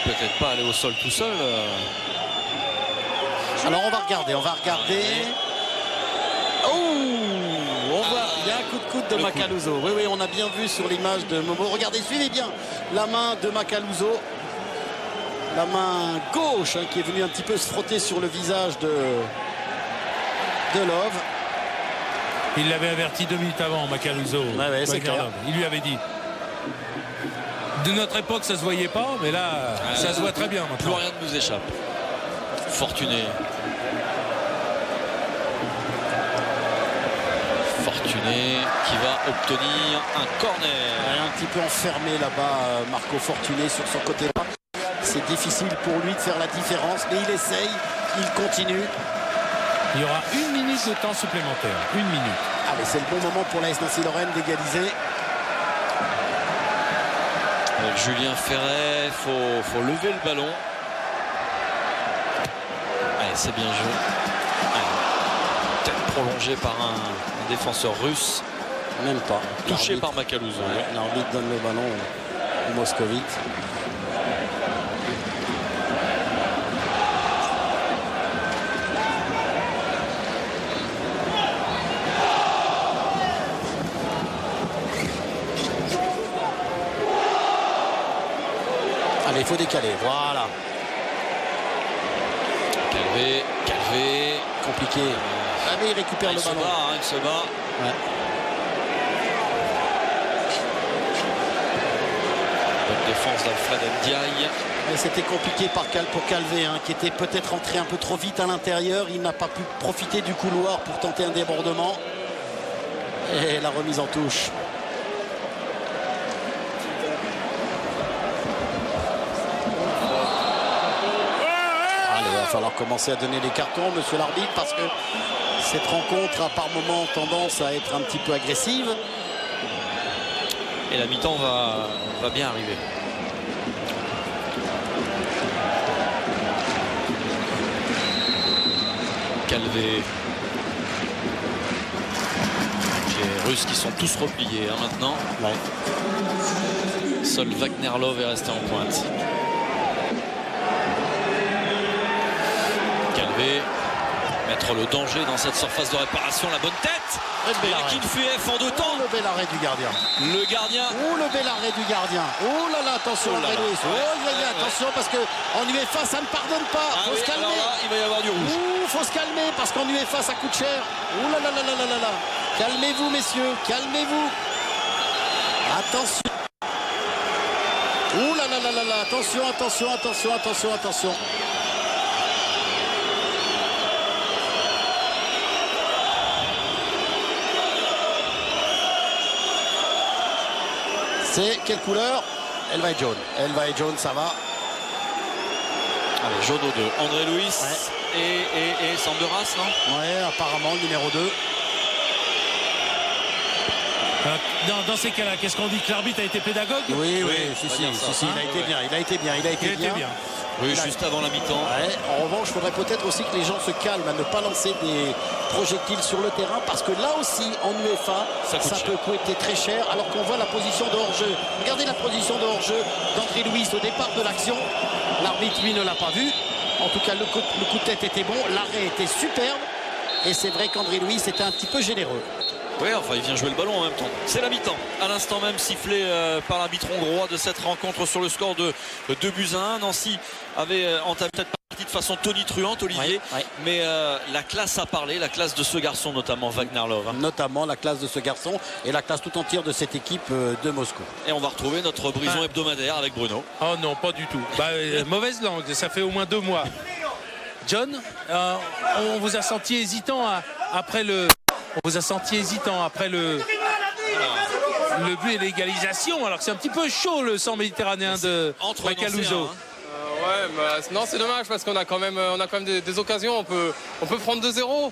peut-être pas allé au sol tout seul. Alors on va regarder. Oh, on voit, il y a un coup de coude de Macaluso. Oui, on a bien vu sur l'image de Momo. Regardez, suivez bien la main de Macaluso. La main gauche qui est venue un petit peu se frotter sur le visage de Love. Il l'avait averti 2 minutes avant, Macaluso. Ouais, c'est clair. Il lui avait dit. De notre époque, ça se voyait pas, mais là, ça se voit très bien Plus maintenant. rien ne nous échappe. Fortuné. Fortuné qui va obtenir un corner. Il est un petit peu enfermé là-bas, Marco Fortuné sur son côté droit. C'est difficile pour lui de faire la différence, mais il essaye, il continue. Il y aura 1 minute de temps supplémentaire. 1 minute. Allez, c'est le bon moment pour l'AS Nancy-Lorraine d'égaliser. Avec Julien Ferret, faut lever le ballon. Allez, c'est bien joué. Peut-être prolongé par un défenseur russe. Même pas. Touché par Macaluso. L'arbitre donne le ballon au Moscovite. Allez, il faut décaler. Voilà. Calvé. Compliqué. Ah, mais il récupère Il le se ballon. bat, il se bat. Ouais. Bonne défense d'Alfred Ndiaye. Et c'était compliqué pour Calvé, qui était peut-être entré un peu trop vite à l'intérieur. Il n'a pas pu profiter du couloir pour tenter un débordement. Et la remise en touche. Allez, il va falloir commencer à donner les cartons, monsieur l'arbitre, parce que cette rencontre a par moments tendance à être un petit peu agressive. Et la mi-temps va bien arriver. Calvé. Les Russes qui sont tous repliés maintenant. Ouais. Seul Wagner Love est resté en pointe. Calvé. Peut-être le danger dans cette surface de réparation. La bonne tête. Et Akinfeev en 2 temps. Le bel arrêt du gardien. Le gardien. Oh, le bel arrêt du gardien. Oh là là, attention, André Louis. Attention, parce qu'en UEFA, ça ne pardonne pas. Faut se calmer. Alors là, il va y avoir du rouge. Ouh, faut se calmer, parce qu'en UEFA, ça coûte cher. Oh là là là là là là. Calmez-vous, messieurs, calmez-vous. Attention. Oh là là là là là. Attention, attention, attention, attention, attention. C'est quelle couleur? Elle va être jaune. Elle va être jaune, ça va. Allez, jaune aux 2. André Louis et Sandberas, non? Ouais, apparemment, le numéro 2. Dans ces cas-là, qu'est-ce qu'on dit? Que l'arbitre a été pédagogue? Oui, si, il a été bien. Il a été bien. Oui, juste avant la mi-temps. Ouais. En revanche, il faudrait peut-être aussi que les gens se calment à ne pas lancer des projectiles sur le terrain, parce que là aussi, en UEFA, ça peut coûter très cher, alors qu'on voit la position de hors-jeu. Regardez la position de hors-jeu d'André Louis au départ de l'action. L'arbitre, lui, ne l'a pas vu. En tout cas, le coup de tête était bon, l'arrêt était superbe. Et c'est vrai qu'André Louis était un petit peu généreux. Oui, enfin, il vient jouer le ballon en même temps. C'est la mi-temps. À l'instant même, sifflé par l'arbitre hongrois de cette rencontre sur le score de 2-1. Nancy avait entamé cette partie de façon tonitruante, Olivier. Ouais. Mais la classe a parlé, la classe de ce garçon, notamment Wagner Love. Notamment la classe de ce garçon et la classe tout entière de cette équipe de Moscou. Et on va retrouver notre brison hebdomadaire avec Bruno. Oh non, pas du tout. Mauvaise langue, ça fait au moins 2 mois. John, on vous a senti hésitant après le... On vous a senti hésitant après le but et l'égalisation, alors que c'est un petit peu chaud le sang méditerranéen de Macaluso. Non, c'est dommage parce qu'on a quand même des occasions. On peut prendre 2-0.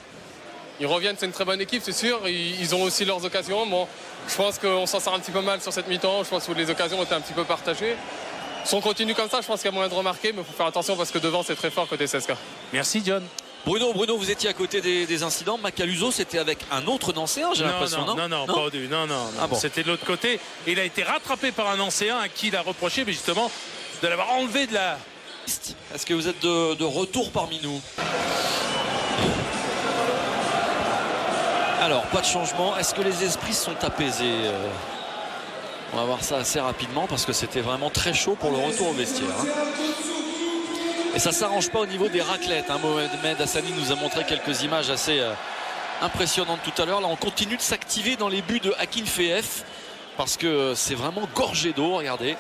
Ils reviennent, c'est une très bonne équipe, c'est sûr. Ils ont aussi leurs occasions. Bon, je pense qu'on s'en sort un petit peu mal sur cette mi-temps. Je pense que les occasions ont été un petit peu partagées. Si on continue comme ça, je pense qu'il y a moyen de remarquer, mais il faut faire attention parce que devant c'est très fort côté CSKA. Merci John. Bruno, vous étiez à côté des incidents. Macaluso, c'était avec un autre Nancéen, j'ai l'impression, non? Non, pas au début. Non. Ah bon. C'était de l'autre côté. Il a été rattrapé par un Nancéen à qui il a reproché, mais justement, de l'avoir enlevé de la... Est-ce que vous êtes de retour parmi nous? Alors, pas de changement. Est-ce que les esprits sont apaisés? On va voir ça assez rapidement parce que c'était vraiment très chaud pour le retour au vestiaire. Et ça ne s'arrange pas au niveau des raclettes. Mohamed Hassani nous a montré quelques images assez impressionnantes tout à l'heure. Là, on continue de s'activer dans les buts de Akinfeev parce que c'est vraiment gorgé d'eau. Regardez.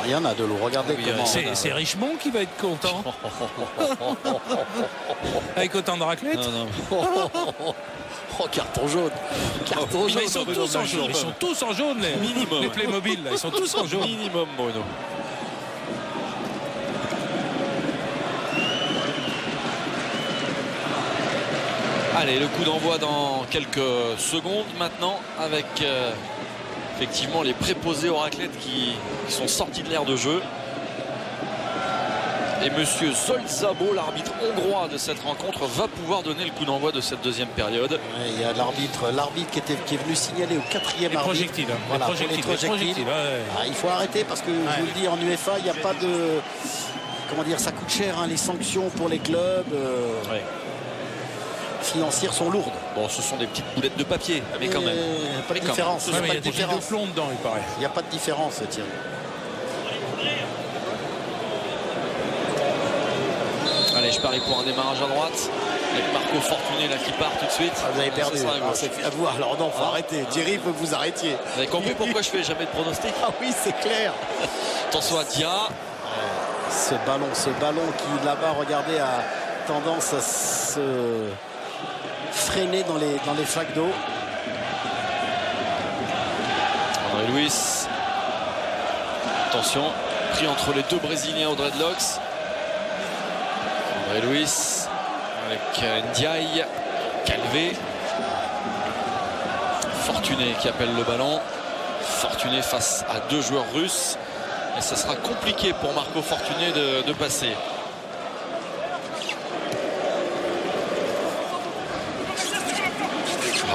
Il y en a de l'eau, regardez comment... C'est Richemont qui va être content. Avec autant de raclettes. Oh, carton jaune. Carton jaune. Ils sont tous en jaune. Ils sont tous en jaune, les Playmobil. Là. Ils sont tous en jaune. Minimum, Bruno. Allez, le coup d'envoi dans quelques secondes maintenant avec... effectivement, les préposés aux raclettes qui sont sortis de l'aire de jeu. Et monsieur Zolzabo, l'arbitre hongrois de cette rencontre, va pouvoir donner le coup d'envoi de cette deuxième période. Ouais, il y a l'arbitre qui est venu signaler au 4e arbitre. Voilà, les projectiles. Il faut arrêter parce que je vous le dis, en UEFA, il n'y a pas de... Comment dire, ça coûte cher, les sanctions pour les clubs. Financières sont lourdes. Bon, ce sont des petites boulettes de papier, mais quand même. Pas de différence. Il y a des gilets de plomb dedans, il paraît. Il n'y a pas de différence, Thierry. Allez, je parie pour un démarrage à droite. Avec Marco Fortuné là qui part tout de suite. Vous avez perdu. C'est à vous. Alors non, faut arrêter. Thierry, il faut que vous arrêtiez. Vous avez compris pourquoi je fais jamais de pronostic? Ah oui, c'est clair. Attention à Dia. Ce ballon qui là-bas, regardez, a tendance à se freiner dans les flaques d'eau. André Louis. Attention, pris entre les deux Brésiliens aux dreadlocks. André Louis avec Ndiaye, Calvé. Fortuné qui appelle le ballon. Fortuné face à 2 joueurs russes. Et ça sera compliqué pour Marco Fortuné de passer.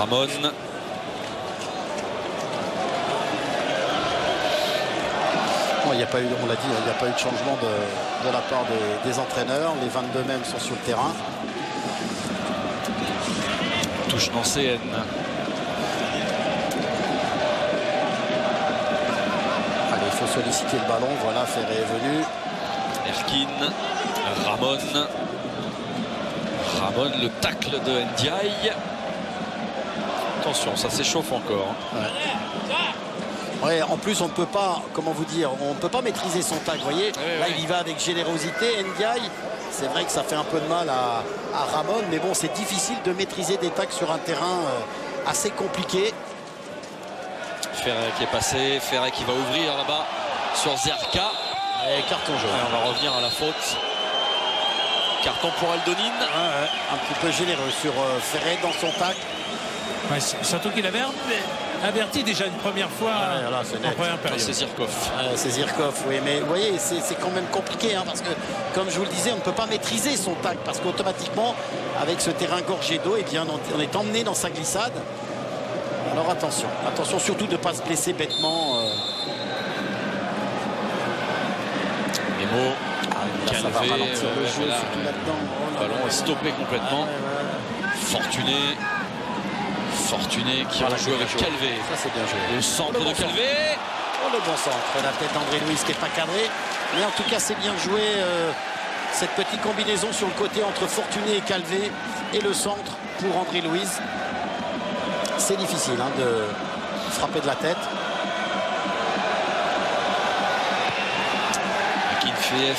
Ramon. Bon, il n'y a pas eu, on l'a dit, il n'y a pas eu de changement de la part des entraîneurs. Les 22 mêmes sont sur le terrain. Touche nancéenne. Allez, il faut solliciter le ballon. Voilà, Ferré est venu. Erkin, Ramon. Ramon, le tacle de Ndiaye. Attention, ça s'échauffe encore. Ouais, en plus, on ne peut pas, comment vous dire, on ne peut pas maîtriser son tacle. Vous voyez, là, il y va avec générosité. Ndiaye, c'est vrai que ça fait un peu de mal à Ramon, mais bon, c'est difficile de maîtriser des tacles sur un terrain assez compliqué. Ferré qui est passé, Ferré qui va ouvrir là-bas sur Zerka. Et carton jaune. On va revenir à la faute. Carton pour Aldonine. Un petit peu généreux sur Ferré dans son tacle. Ouais, surtout qu'il avait averti déjà une première fois là, c'est net. en première période. C'est Zirkov. C'est Zirkov, oui, mais vous voyez, c'est quand même compliqué, hein, parce que, comme je vous le disais, on ne peut pas maîtriser son tacle, parce qu'automatiquement, avec ce terrain gorgé d'eau, eh bien, on est emmené dans sa glissade. Alors attention surtout de ne pas se blesser bêtement. Memo, Là, ça va Calvé, ralentir le jeu, là, surtout là-dedans. le ballon est stoppé complètement. Fortuné qui va jouer avec Calvé. Ça, c'est bien joué. Le centre de Calvé. Oh, le bon centre, la tête d'André Louis qui n'est pas cadré. Mais en tout cas, c'est bien joué, cette petite combinaison sur le côté entre Fortuné et Calvé. Et le centre pour André Louis. C'est difficile de frapper de la tête. Akinfeev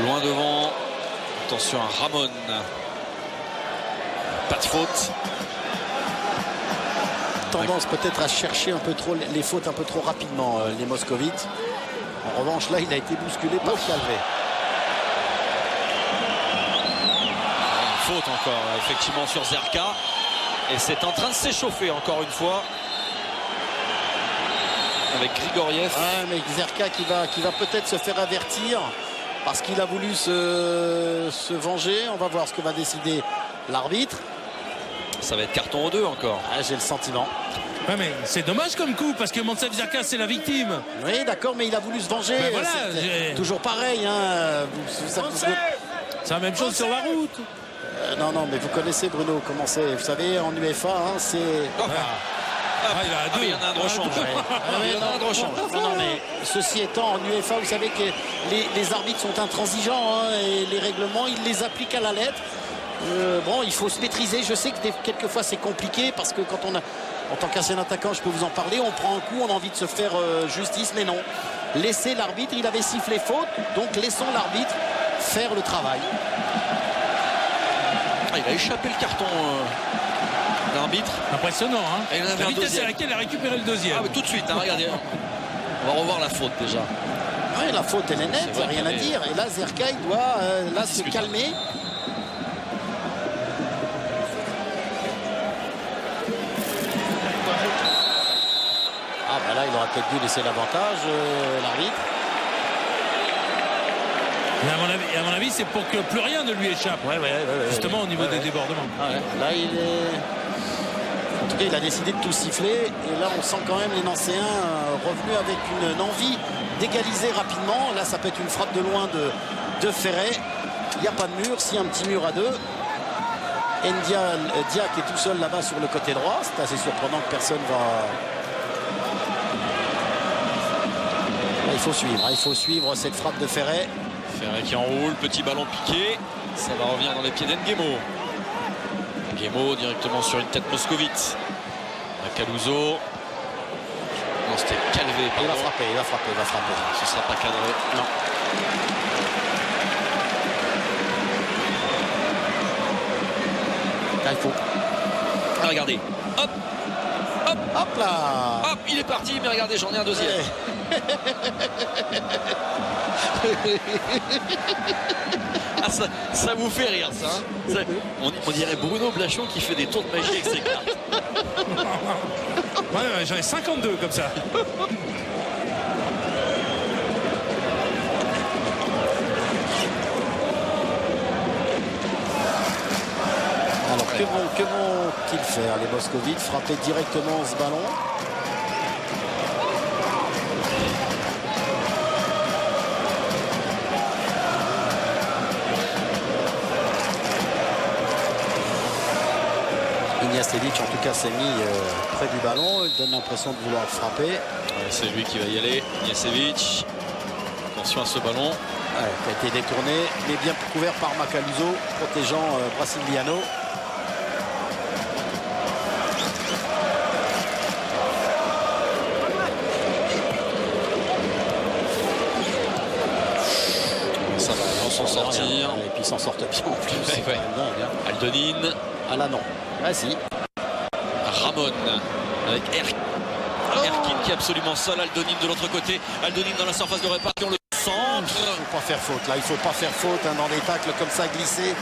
loin devant. Attention à Ramon. Pas de faute. Tendance peut-être à chercher un peu trop les fautes un peu trop rapidement, les moscovites. En revanche, là, il a été bousculé par Calvé. Une faute encore, effectivement, sur Zerka. Et c'est en train de s'échauffer encore une fois. Avec Grigoriev. Mais Zerka qui va peut-être se faire avertir parce qu'il a voulu se venger. On va voir ce que va décider l'arbitre. Ça va être carton aux deux encore. J'ai le sentiment. Ouais, mais c'est dommage comme coup parce que Montsev Zerka c'est la victime. Oui, d'accord, mais il a voulu se venger. Ben voilà, c'est toujours pareil. C'est la même chose sur la route. Non, mais vous connaissez Bruno, comment c'est. Vous savez, en UEFA, c'est... Il y en a un de rechange. Il y en a un de rechange. Non, mais ceci étant, en UEFA, vous savez que les arbitres sont intransigeants et les règlements, ils les appliquent à la lettre. Bon, il faut se maîtriser. Je sais que quelquefois c'est compliqué parce que quand on a, en tant qu'ancien attaquant, je peux vous en parler, on prend un coup, on a envie de se faire justice, mais non. Laissez l'arbitre, il avait sifflé faute, donc laissons l'arbitre faire le travail. Il a échappé le carton d'arbitre. Impressionnant, hein. Et il en avait La un vitesse deuxième. à laquelle il a récupéré le deuxième. Mais tout de suite, regardez. On va revoir la faute déjà. Oui, la faute elle est nette, il n'y a rien à dire. Et là, Zerka, il doit se calmer. Là, il aurait peut-être dû laisser l'avantage, l'arbitre. Mais à mon avis, c'est pour que plus rien ne lui échappe. Justement, au niveau des débordements. Là, il est... En tout cas, il a décidé de tout siffler. Et là, on sent quand même les Nancéens revenus avec une envie d'égaliser rapidement. Là, ça peut être une frappe de loin de Ferré. Il n'y a pas de mur. S'il y a un petit mur à deux. Dia qui est tout seul là-bas sur le côté droit. C'est assez surprenant que personne va... Là, il faut suivre cette frappe de Ferré. Ferré qui enroule, petit ballon piqué. Ça va revenir dans les pieds d'Nguemo. Nguemo directement sur une tête moscovite. Caluso. Non, c'était Calvé. Il va frapper. Ce ne sera pas cadré. Non. Là, il faut. Regardez. Hop. Hop là. Hop, il est parti, mais regardez, j'en ai un deuxième. Ça vous fait rire, ça, hein. On dirait Bruno Blachon qui fait des tours de magie avec ses cartes. J'en ai 52 comme ça. Très bon. Que vont-ils faire, les Moscovites? Frapper directement ce ballon? Ignacevic en tout cas s'est mis près du ballon, il donne l'impression de vouloir frapper. Ouais, c'est lui qui va y aller, Ignacevic. Attention à ce ballon. Ouais, qui a été détourné, mais bien couvert par Macaluso, protégeant Brasiliano. Ça va, ils vont s'en sortir. Et puis ils s'en sortent bien en plus. C'est quand même dingue, hein. Aldonin. Ah là non. Ah si. Ramon avec Erkin qui est absolument seul. Aldonin de l'autre côté. Aldonin dans la surface de répartition. Le centre. Il ne faut pas faire faute là. Il ne faut pas faire faute hein, dans des tacles comme ça glissés.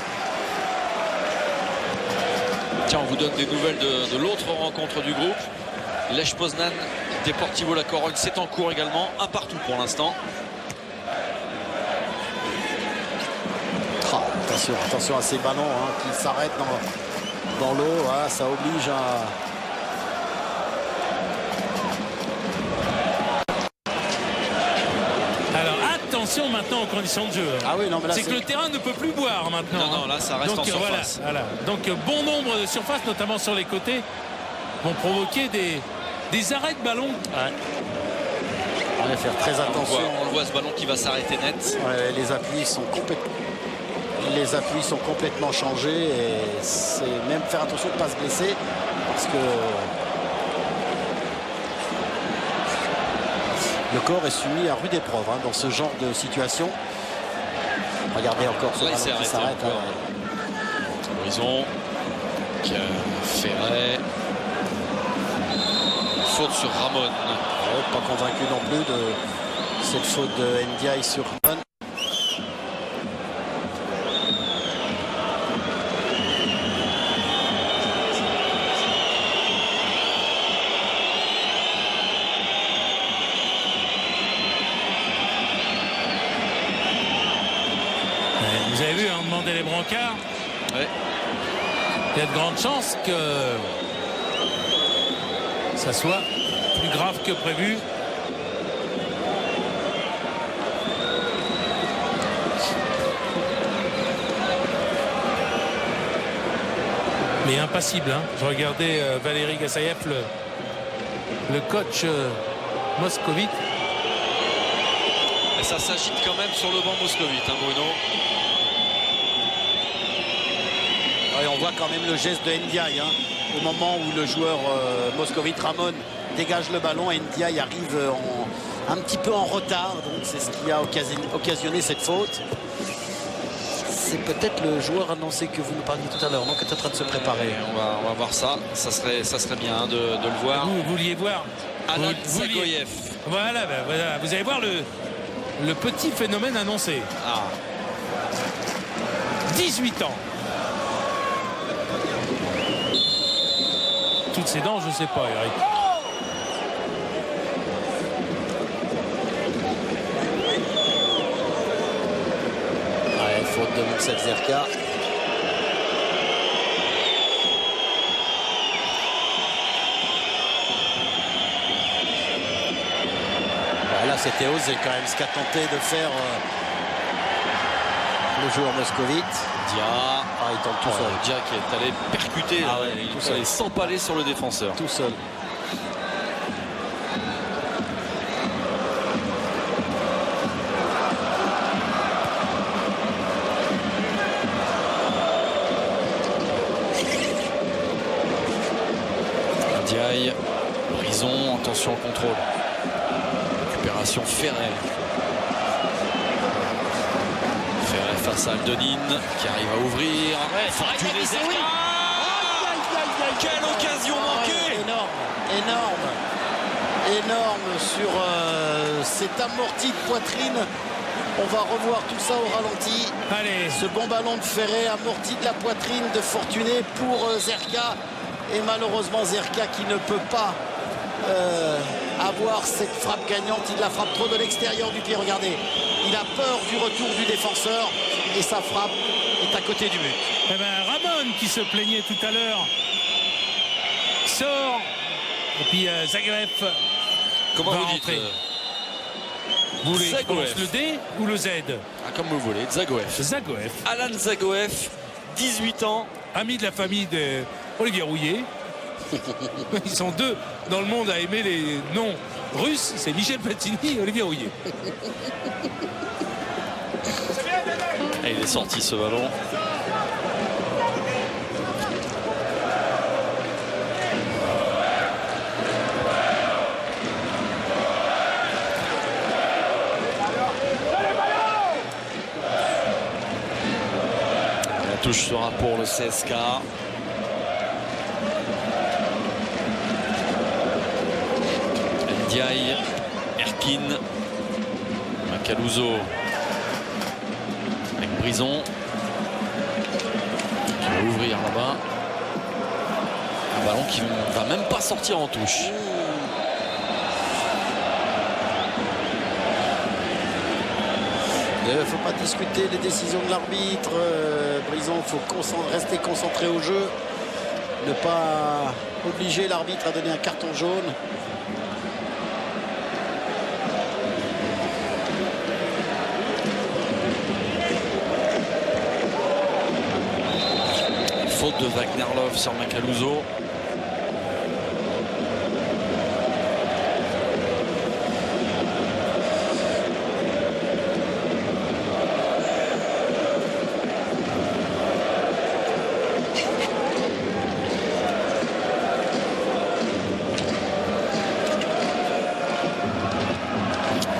Tiens, on vous donne des nouvelles de l'autre rencontre du groupe. Lech Poznan, Deportivo La Corogne, c'est en cours également. Un partout pour l'instant. Ah, attention à ces ballons hein, qui s'arrêtent dans l'eau. Ah, ça oblige à... Alors attention maintenant aux conditions de jeu. Ah oui, non, mais là, c'est que le terrain ne peut plus boire maintenant. Non, là ça reste donc, en surface. Voilà. Donc bon nombre de surfaces, notamment sur les côtés, vont provoquer des arrêts de ballon. Ouais. On va faire très attention. On le voit ce ballon qui va s'arrêter net. Ouais, les appuis sont complètement changés et c'est même faire attention de ne pas se blesser parce que le corps est soumis à rude épreuve hein, dans ce genre de situation. Regardez encore ce ballon qui s'arrête. Horizon, Ferret. Faute sur Ramon. Ouais, pas convaincu non plus de cette faute de Ndiaye sur Ramon. Vous avez vu, on demandait les brancards. Ouais. Il y a de grandes chances que ça soit plus grave que prévu. Mais impassible. Hein. Je regardais Valérie Gassayev, le coach moscovite. Et ça s'agite quand même sur le banc moscovite, hein, Bruno. Ouais, on voit quand même le geste de Ndiaye hein, au moment où le joueur moscovite Ramon dégage le ballon. Ndiaye arrive un petit peu en retard, donc c'est ce qui a occasionné cette faute. C'est peut-être le joueur annoncé que vous nous parliez tout à l'heure, donc qui est en train de se préparer. On va voir ça. Ça serait bien hein, de le voir. Vous vouliez voir Alan Zagoyev. Voilà, vous allez voir le petit phénomène annoncé. 18 ans. Toutes ses dents, je ne sais pas, Eric. Ouais, faute de Moussef Zerka. Là, c'était osé quand même ce qu'a tenté de faire le joueur moscovite. Dia. Il tente tout seul. Dia qui est allé percuter, il est allé s'empaler sur le défenseur. Tout seul. Ndiaye, Horizon, attention au contrôle. Récupération Ferret. Ferret face à Aldonin qui arrive à ouvrir. Fortuné Zerka. Quelle occasion manquée! Énorme sur cet amorti de poitrine. On va revoir tout ça au ralenti. Allez. Ce bon ballon de Ferret amorti de la poitrine de Fortuné pour Zerka. Et malheureusement Zerka qui ne peut pas avoir cette frappe gagnante. Il la frappe trop de l'extérieur du pied. Regardez, il a peur du retour du défenseur et sa frappe est à côté du but. Eh ben, Ramon qui se plaignait tout à l'heure sort. Et puis Zagoev. Comment va vous dites rentrer. Vous voulez que je Zagoev. prononce le D ou le Z? Comme vous voulez, Zagoev. Zagoev. Alan Zagoev, 18 ans. Ami de la famille d'Olivier Rouillet. Ils sont deux dans le monde à aimer les noms russes. C'est Michel Platini et Olivier Rouillet. Et il est sorti ce ballon. La touche sera pour le CSK. Ndiaye, Erkin, Macaluso avec Brison qui va ouvrir là-bas. Un ballon qui ne va même pas sortir en touche. Il ne faut pas discuter les décisions de l'arbitre. Brison, il faut rester concentré au jeu. Ne pas obliger l'arbitre à donner un carton jaune. Faute de Wagner Love sur Macaluso.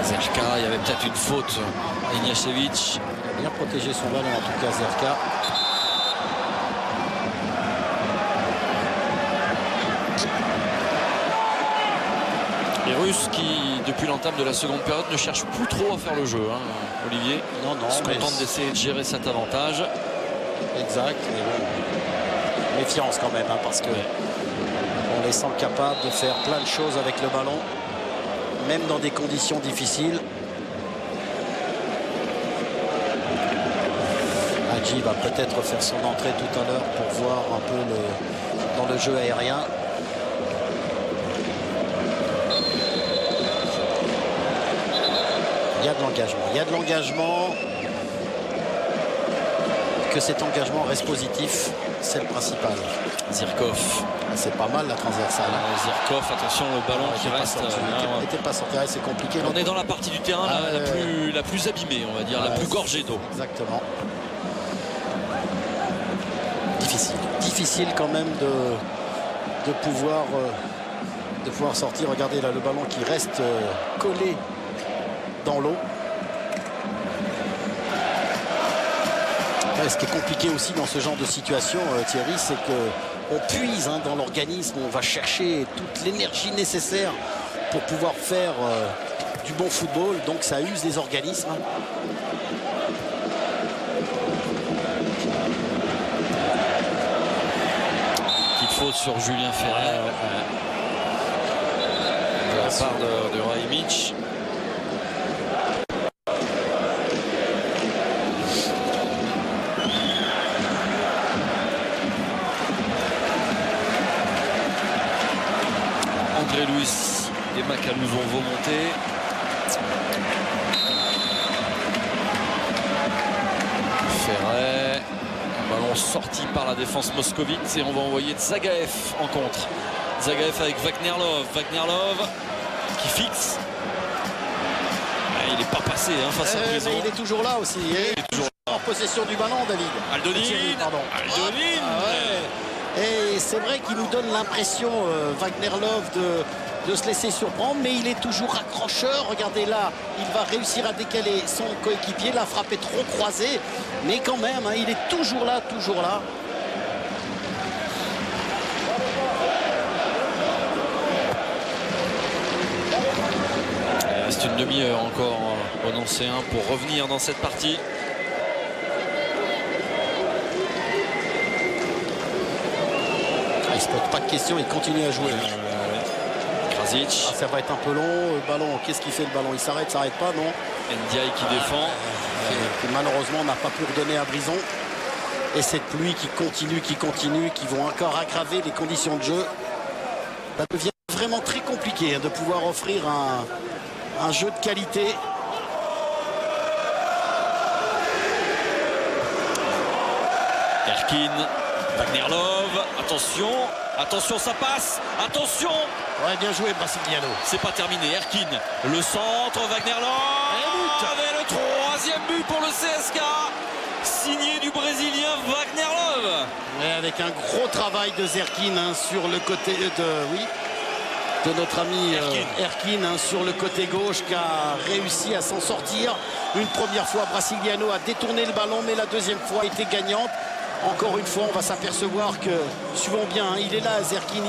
Zerka, il y avait peut-être une faute. Ignacevic. Il a bien protégé son ballon en tout cas, Zerka. Les Russes qui, depuis l'entame de la seconde période, ne cherchent plus trop à faire le jeu, hein, Olivier. Non, non, Se mais contentent d'essayer de gérer cet avantage. exact. Et bon, méfiance quand même, hein, parce que on les sent capables de faire plein de choses avec le ballon, même dans des conditions difficiles. Hadji va peut-être faire son entrée tout à l'heure pour voir un peu dans le jeu aérien. Il y a de l'engagement. Il y a de l'engagement. Que cet engagement reste positif, c'est le principal. Zirkov. C'est pas mal la transversale. Zirkov, attention, le ballon qui reste. N'était pas sorti, c'est compliqué. On est dans la partie du terrain la plus abîmée, on va dire, la plus gorgée d'eau. Exactement. Difficile quand même de pouvoir sortir. Regardez là le ballon qui reste collé dans l'eau. Ce qui est compliqué aussi dans ce genre de situation, Thierry, c'est qu'on puise dans l'organisme, on va chercher toute l'énergie nécessaire pour pouvoir faire du bon football, donc ça use les organismes. Petite faute sur Julien Ferret de la part de Raimic. André Luis et Macaluso vont monter. Ferret, un ballon sorti par la défense moscovite et on va envoyer Zagaev en contre. Zagaev avec Wagner Love qui fixe. Il n'est pas passé face à Brison. Il est toujours là aussi. Il est toujours en possession du ballon, David. Aldonin. Et c'est vrai qu'il nous donne l'impression, Wagner Love, de se laisser surprendre, mais il est toujours accrocheur. Regardez là, il va réussir à décaler son coéquipier. La frappe est trop croisée, mais quand même, il est toujours là, toujours là. Il reste une demi-heure encore au Nancéen pour revenir dans cette partie. Il se pose pas de questions, il continue à jouer. Krasic. Ça va être un peu long. Le ballon, qu'est-ce qu'il fait le ballon? Il s'arrête pas, non? Ndiaye qui défend. Qui malheureusement n'a pas pu redonner à Brison. Et cette pluie qui continue, qui vont encore aggraver les conditions de jeu. Ça devient vraiment très compliqué de pouvoir offrir un jeu de qualité. Erkin, Wagner Love, attention, ça passe, attention. Ouais, bien joué Brasiliano. C'est pas terminé, Erkin, le centre, Wagner Love, avec le troisième but pour le CSK, signé du Brésilien Wagner Love. Ouais, avec un gros travail de Zerkin sur le côté de notre ami Erkin sur le côté gauche, qui a réussi à s'en sortir. Une première fois, Brasiliano a détourné le ballon, mais la deuxième fois a été gagnante. Encore une fois, on va s'apercevoir que, suivons bien, il est là, Zerkin,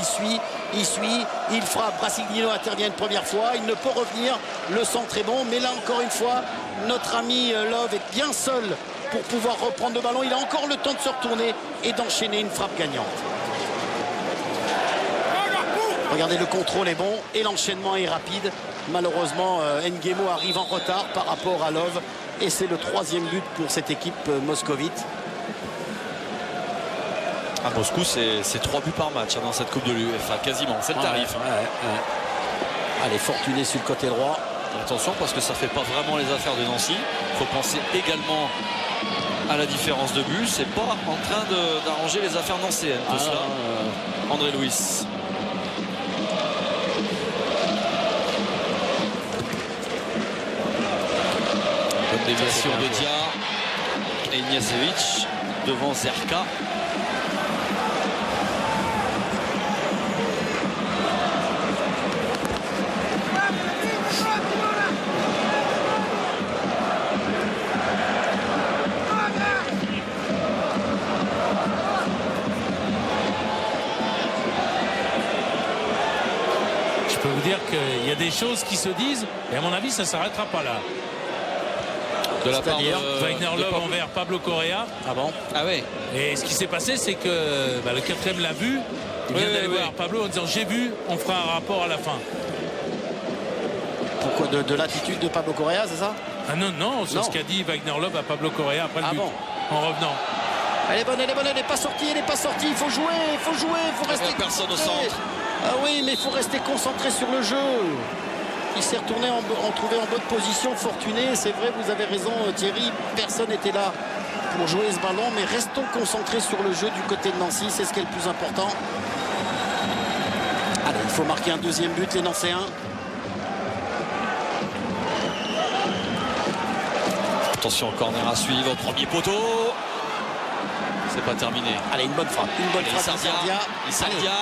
il suit, il frappe, Brasiliano intervient une première fois, il ne peut revenir, le centre est bon, mais là encore une fois, notre ami Love est bien seul pour pouvoir reprendre le ballon. Il a encore le temps de se retourner et d'enchaîner une frappe gagnante. Regardez, le contrôle est bon et l'enchaînement est rapide. Malheureusement, Nguemo arrive en retard par rapport à Love et c'est le troisième but pour cette équipe moscovite. À Moscou, c'est 3 buts par match dans cette Coupe de l'UEFA, quasiment, c'est le tarif. Ouais. Allez, Fortuné sur le côté droit. Attention, parce que ça ne fait pas vraiment les affaires de Nancy. Il faut penser également à la différence de but. C'est pas en train d'arranger les affaires nancéennes, tout cela. André Louis. Bonne déviation de Dia et Ignacevic devant Zerka. Je peux vous dire qu'il y a des choses qui se disent, et à mon avis, ça ne s'arrêtera pas là. De la part de Wagner Love envers Pablo Correa. Ah bon? Ah oui. Et ce qui s'est passé, c'est que le quatrième l'a vu. Il vient d'aller voir Pablo en disant j'ai vu, on fera un rapport à la fin. Pourquoi de l'attitude de Pablo Correa, c'est ça? Ah non, c'est ce qu'a dit Wagner Love à Pablo Correa après le but. Bon. En revenant. Elle est bonne, elle n'est pas sortie, il faut jouer, il faut rester personne au concentré. centre. Ah oui, mais il faut rester concentré sur le jeu. Il s'est retourné en trouvé en bonne position, Fortuné. C'est vrai, vous avez raison Thierry, personne n'était là pour jouer ce ballon, mais restons concentrés sur le jeu du côté de Nancy, c'est ce qui est le plus important. Allez, il faut marquer un deuxième but, les Nancéens. Attention, corner à suivre, premier poteau. C'est pas terminé. Allez, une bonne frappe. Une bonne frappe. Sardia,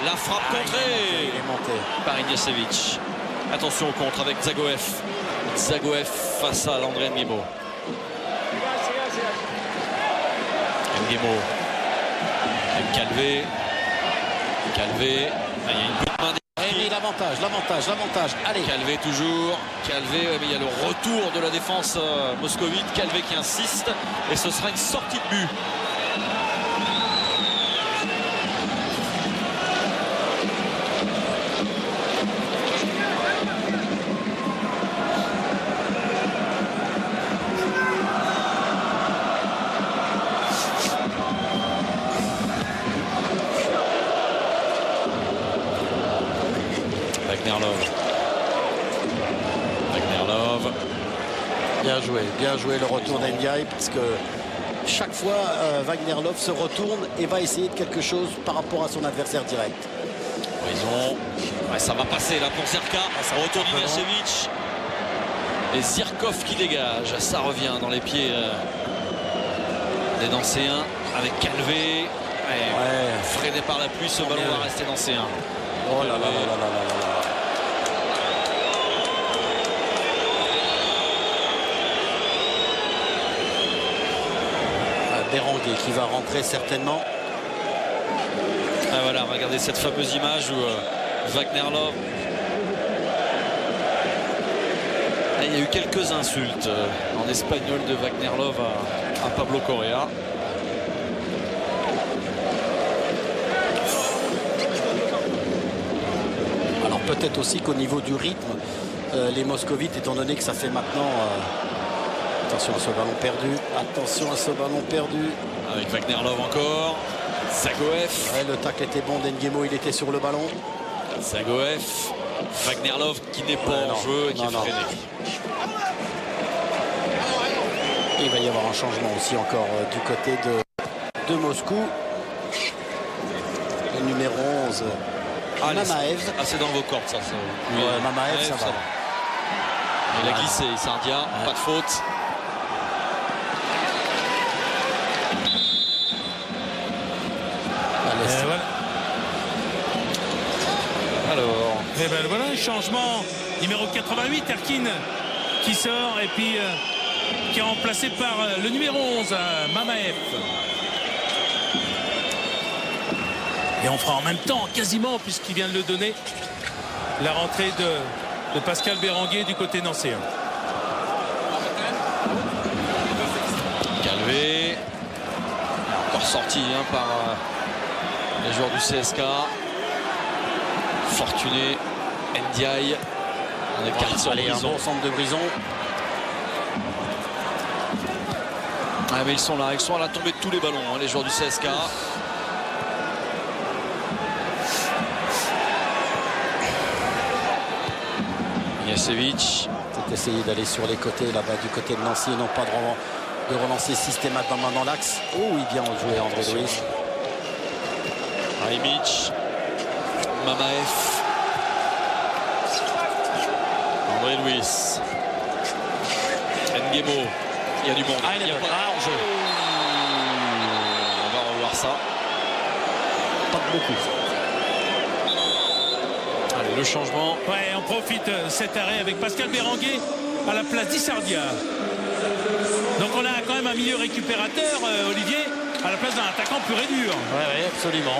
la frappe contrée. Il est monté. Par Ignacevic. Attention au contre avec Zagoev. Zagoev face à l'André Nguemo. Nguemo. Calvé. Ah, il y a une petite main. Et l'avantage. Allez. Calvé toujours. Calvé, mais il y a le retour de la défense moscovite. Calvé qui insiste. Et ce sera une sortie de but. Wagner Love. Bien joué le retour d'Ndiaye, parce que chaque fois Wagner Love se retourne et va essayer de quelque chose par rapport à son adversaire direct. Horizon. Ouais, ça va passer là pour Zerka. Retour d'Ignacevic. Et Zirkov qui dégage. Ça revient dans les pieds des Nancéens avec Calvé. Freiné par la pluie, ce ballon va rester Nancéen. Oh là là là là là là. Béranguer qui va rentrer certainement. Ah voilà, regardez cette fameuse image où Wagner Love. Ah, il y a eu quelques insultes en espagnol de Wagner Love à Pablo Correa. Alors peut-être aussi qu'au niveau du rythme, les Moscovites, étant donné que ça fait maintenant... Attention à ce ballon perdu. Avec Wagner Love encore. Zagoev. Ouais, le tacle était bon d'Engemo, il était sur le ballon. Zagoev. Wagner Love qui n'est pas en jeu et qui est freiné. Il va y avoir un changement aussi encore du côté de Moscou. Le numéro 11, Mamaev. Ah, c'est dans vos cordes, ça. Oui, Mamaev, ça va. Il a glissé, Sardia, pas de faute. Voilà. Alors, Et ben voilà un changement. Numéro 88, Erkin qui sort et puis qui est remplacé par le numéro 11, Mamaev. Et on fera en même temps, quasiment, puisqu'il vient de le donner, la rentrée de Pascal Béranguer du côté nancéen. Calvé. Encore sorti par les joueurs du CSK. Fortuné. Ndiaye. On est carré sur Allez, un Brison. bon centre de Brison. Ah, mais ils sont là à la tombée de tous les ballons, les joueurs du CSK. Ignacevic. C'est essayer d'aller sur les côtés là-bas du côté de Nancy et non pas de relancer systématiquement dans l'axe. Oh oui, bien joué André Louis. Raimic. Mamaev. André Louis. Ngemo. Il y a du monde. Il y a pas en jeu. On va revoir ça. Pas beaucoup. Allez, le changement. Ouais, on profite cet arrêt avec Pascal Béranguer à la place d'Issardia. Donc on a quand même un milieu récupérateur, Olivier, à la place d'un attaquant pur et dur. Oui, absolument.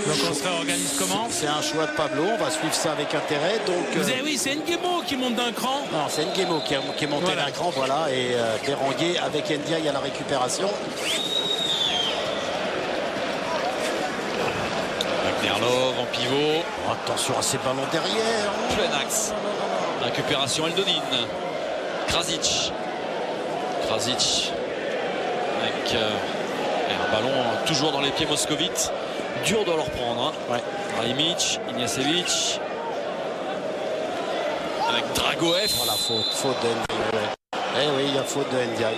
Donc on se réorganise comment? C'est un choix de Pablo, on va suivre ça avec intérêt. Donc, Vous avez, oui, c'est Ngemo qui monte d'un cran. non, c'est Ngemo qui est monté Voilà. d'un cran, voilà, et Béranguer avec Ndiaye à la récupération. Wagner Love en pivot. Oh, attention à ces ballons derrière. Plein axe. Récupération Eldonine. Krasic. Krasic. Avec un ballon toujours dans les pieds moscovites. Dur de le reprendre. Ouais. Raimic, Ignacevic. Avec Dragoev. Voilà, faute de Ndiaye. Ouais. Eh oui, il y a faute de Ndiaye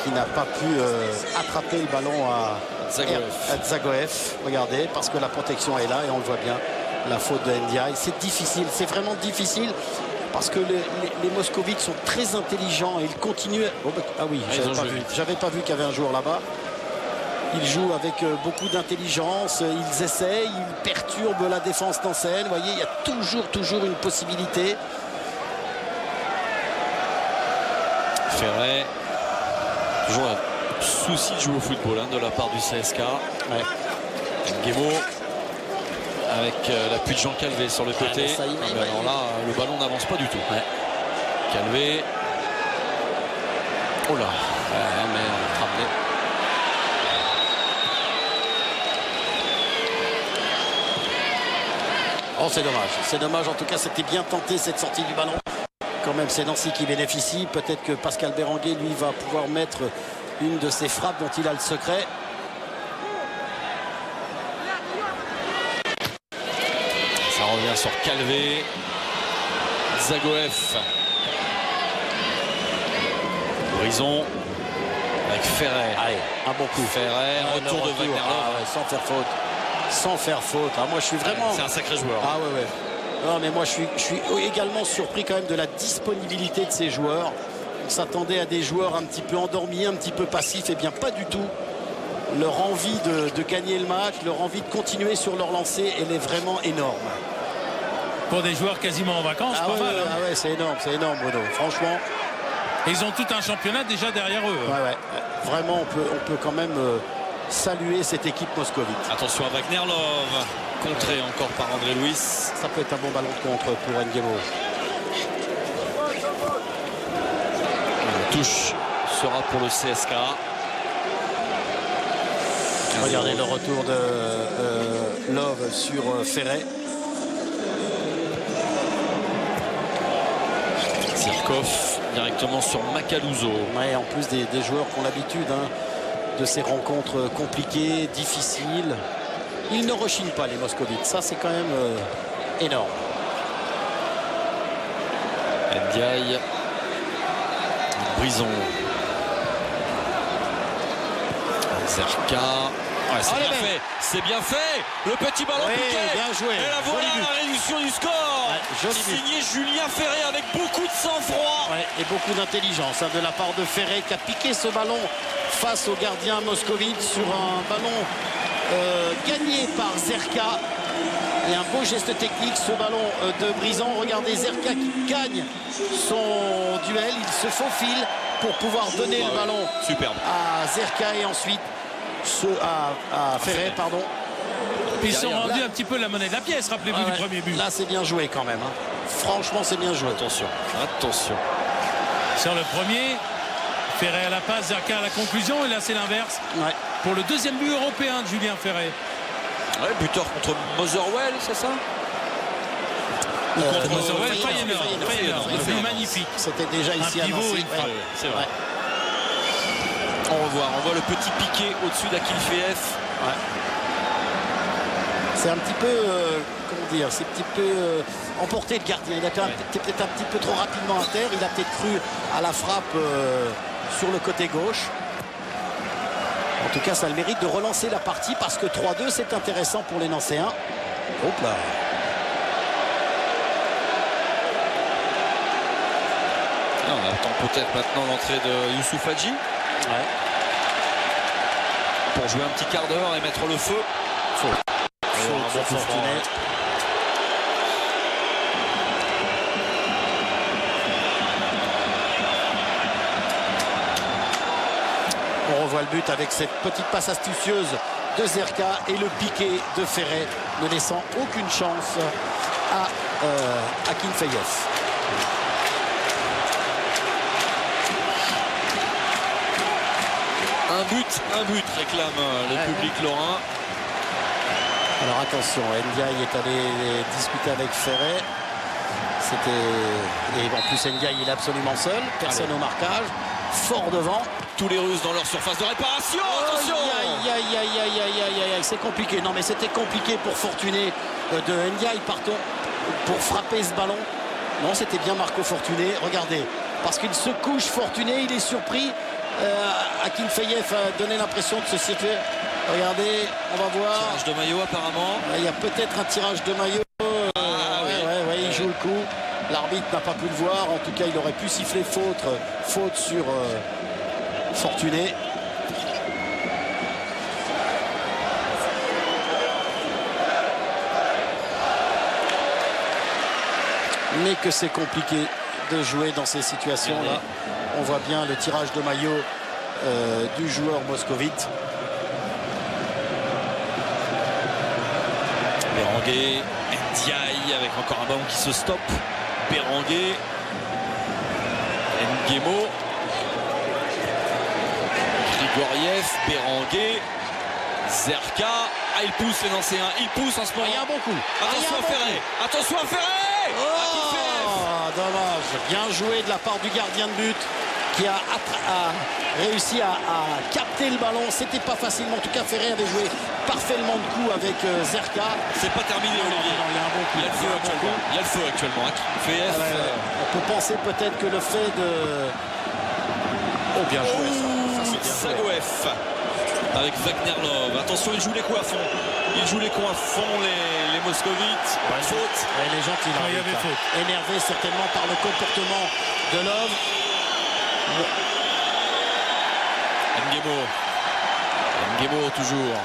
qui n'a pas pu attraper le ballon à Zagoev. Regardez, parce que la protection est là et on le voit bien. La faute de Ndiaye. C'est difficile, c'est vraiment difficile. Parce que les Moscovites sont très intelligents et ils continuent. Oh, bah, ah oui, j'avais pas vu qu'il y avait un joueur là-bas. Ils jouent avec beaucoup d'intelligence, ils essayent, ils perturbent la défense nancéenne. Vous voyez, il y a toujours une possibilité. Ferret. Toujours un souci de jouer au football de la part du CSK. Ouais. Ngemo. Avec l'appui de Jean Calvé sur le côté. Alors là, le ballon n'avance pas du tout. Ouais. Calvé. Oh là. Mais attrapé. Oh, c'est dommage. C'est dommage. En tout cas, c'était bien tenté cette sortie du ballon. Quand même, c'est Nancy qui bénéficie. Peut-être que Pascal Béranguer, lui, va pouvoir mettre une de ses frappes dont il a le secret. Ça revient sur Calvé. Zagoev. Brison. Avec Ferret. Allez, un bon coup. Ferret. Retour de Wagner. Ah ouais, sans faire faute. Sans faire faute. Ah, moi, je suis vraiment... C'est un sacré joueur. Ah ouais. Non, mais moi, je suis également surpris quand même de la disponibilité de ces joueurs. On s'attendait à des joueurs un petit peu endormis, un petit peu passifs. Eh bien, pas du tout. Leur envie de gagner le match, leur envie de continuer sur leur lancée, elle est vraiment énorme. Pour des joueurs quasiment en vacances, Ah pas ouais, mal. Hein. ah ouais, c'est énorme, Bruno. Franchement, Et ils ont tout un championnat déjà derrière eux. ouais. Vraiment, on peut quand même saluer cette équipe moscovite. Attention à Wagner Love. Contré encore par André Louis. Ça peut être un bon ballon de contre pour Ngemo. La touche sera pour le CSK. Regardez le retour de Love sur Ferret. Zirkov, directement sur Macaluso. Ouais, en plus des joueurs qui ont l'habitude de ces rencontres compliquées, difficiles. Ils ne rechignent pas, les Moscovites. Ça, c'est quand même énorme. Ndiaye, Brison, Zerka. Ouais, c'est bien fait, c'est bien fait. Le petit ballon piqué. Bien joué. Et la voilà la réduction du score. Ouais, signé Julien Ferré avec beaucoup de sang-froid. Ouais, et beaucoup d'intelligence de la part de Ferré qui a piqué ce ballon face au gardien moscovite sur un ballon gagné par Zerka. Et un beau geste technique, ce ballon de Brison. Regardez Zerka qui gagne son duel. Il se faufile pour pouvoir donner le ballon à Zerka et ensuite à Ferré, pardon. Ils sont rendus un petit peu la monnaie de la pièce, rappelez-vous du premier but. Là, c'est bien joué quand même. Franchement, c'est bien joué. Attention. Sur le premier, Ferré à la passe, Zerka à la conclusion. Et là, c'est l'inverse. Ouais. Pour le deuxième but européen de Julien Ferré. Ouais, buteur contre Motherwell, c'est ça? Contre Motherwell, Feyenoord. Magnifique. C'était déjà ici à Nancy. C'est vrai. On voit le petit piqué au-dessus d'Akinfeev. Ouais. C'est un petit peu, comment dire, c'est un petit peu emporté le gardien. Il a été peut-être un petit peu trop rapidement à terre. Il a peut-être cru à la frappe sur le côté gauche. En tout cas, ça a le mérite de relancer la partie parce que 3-2, c'est intéressant pour les Nancéens. Hop là. On attend peut-être maintenant l'entrée de Youssouf Hadji. Ouais. Pour jouer un petit quart d'heure et mettre le feu. Fortuné. On revoit le but avec cette petite passe astucieuse de Zerka et le piqué de Ferré, ne laissant aucune chance à Akinfeev. Un but réclame le public lorrain. Alors attention, Ndiaye est allé discuter avec Ferré. Et en plus Ndiaye il est absolument seul, personne au marquage, fort devant. Tous les Russes dans leur surface de réparation. Attention. Aïe, c'est compliqué. Non mais c'était compliqué pour Fortuné de Ndiaye pour frapper ce ballon. Non, c'était bien Marco Fortuné. Regardez, parce qu'il se couche Fortuné, il est surpris. Akinfeev a donné l'impression de se situer. Regardez, on va voir. Tirage de maillot apparemment. Il y a peut-être un tirage de maillot. Il joue le coup. L'arbitre n'a pas pu le voir. En tout cas, il aurait pu siffler faute sur Fortuné. Mais que c'est compliqué de jouer dans ces situations-là. On voit bien le tirage de maillot du joueur moscovite. Berenguer, Ndiaye avec encore un ballon qui se stoppe. Berenguer, Nguemo, Grigoriev, Berenguer, Zerka. Ah, il pousse les Nancéens, il pousse en ce moment. Il y a un bon coup. Attention à Ferré, attention à Ferré. Dommage. Bien joué de la part du gardien de but qui a réussi à capter le ballon. C'était pas facile, mais en tout cas Ferré avait joué parfaitement de coup avec Zerka. C'est pas terminé, Olivier. Il y a un bon coup. Il y a le feu actuellement. On peut penser peut-être que le fait de... Oh, bien joué ça. Zagoev avec Wagnerlov. Attention, il joue les coups à fond. Les moscovites. Faute. Et les gens qui il y avait faute. Énervés certainement par le comportement de Love. Nguemo toujours.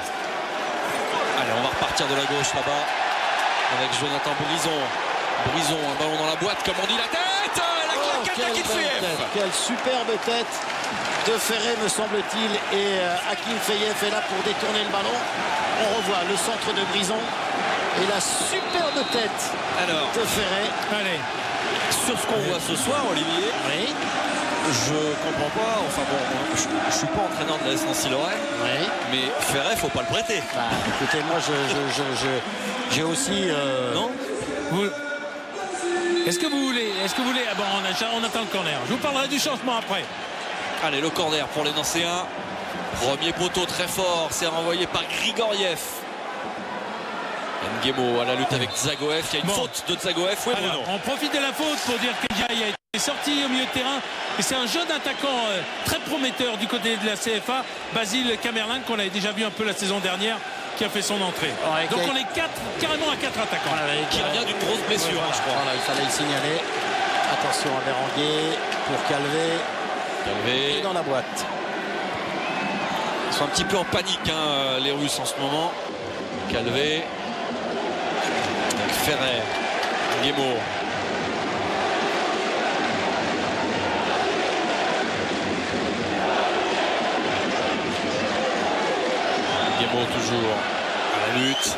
Allez, on va repartir de la gauche là-bas avec Jonathan Brison, un ballon dans la boîte, comme on dit, la tête. La claquette d'Akinfeev. Quelle superbe tête de Ferré, me semble-t-il. Et Akinfeev est là pour détourner le ballon. On revoit le centre de Brison et la superbe tête de Ferré. Allez. Sur ce qu'on voit ce soir, Olivier, Oui. je comprends pas. Enfin bon, je suis pas entraîneur de l'AS Nancy-Lorraine, Oui. mais Ferré, faut pas le prêter. Bah, écoutez, moi, j'ai aussi... Non. Est-ce que vous voulez ah bon, on attend le corner. Je vous parlerai du changement après. Allez, le corner pour les Nancéens. Premier poteau très fort, c'est renvoyé par Grigoriev. Nguemo à la lutte avec Zagoev. Il y a une faute de Zagoev. Oui, alors, on profite de la faute pour dire que Ndiaye a été sorti au milieu de terrain. Et c'est un jeune attaquant très prometteur du côté de la CFA, Basile Camerlin, qu'on avait déjà vu un peu la saison dernière, qui a fait son entrée. Ouais, donc on est carrément à 4 attaquants. Qui revient d'une grosse blessure, voilà, je crois. Voilà, il fallait le signaler. Attention à Berenguer pour Calvé. Calvé. Et dans la boîte. Ils sont un petit peu en panique, hein, les Russes en ce moment. Calvé. Ferrer. Nguemo. Nguemo toujours à la lutte.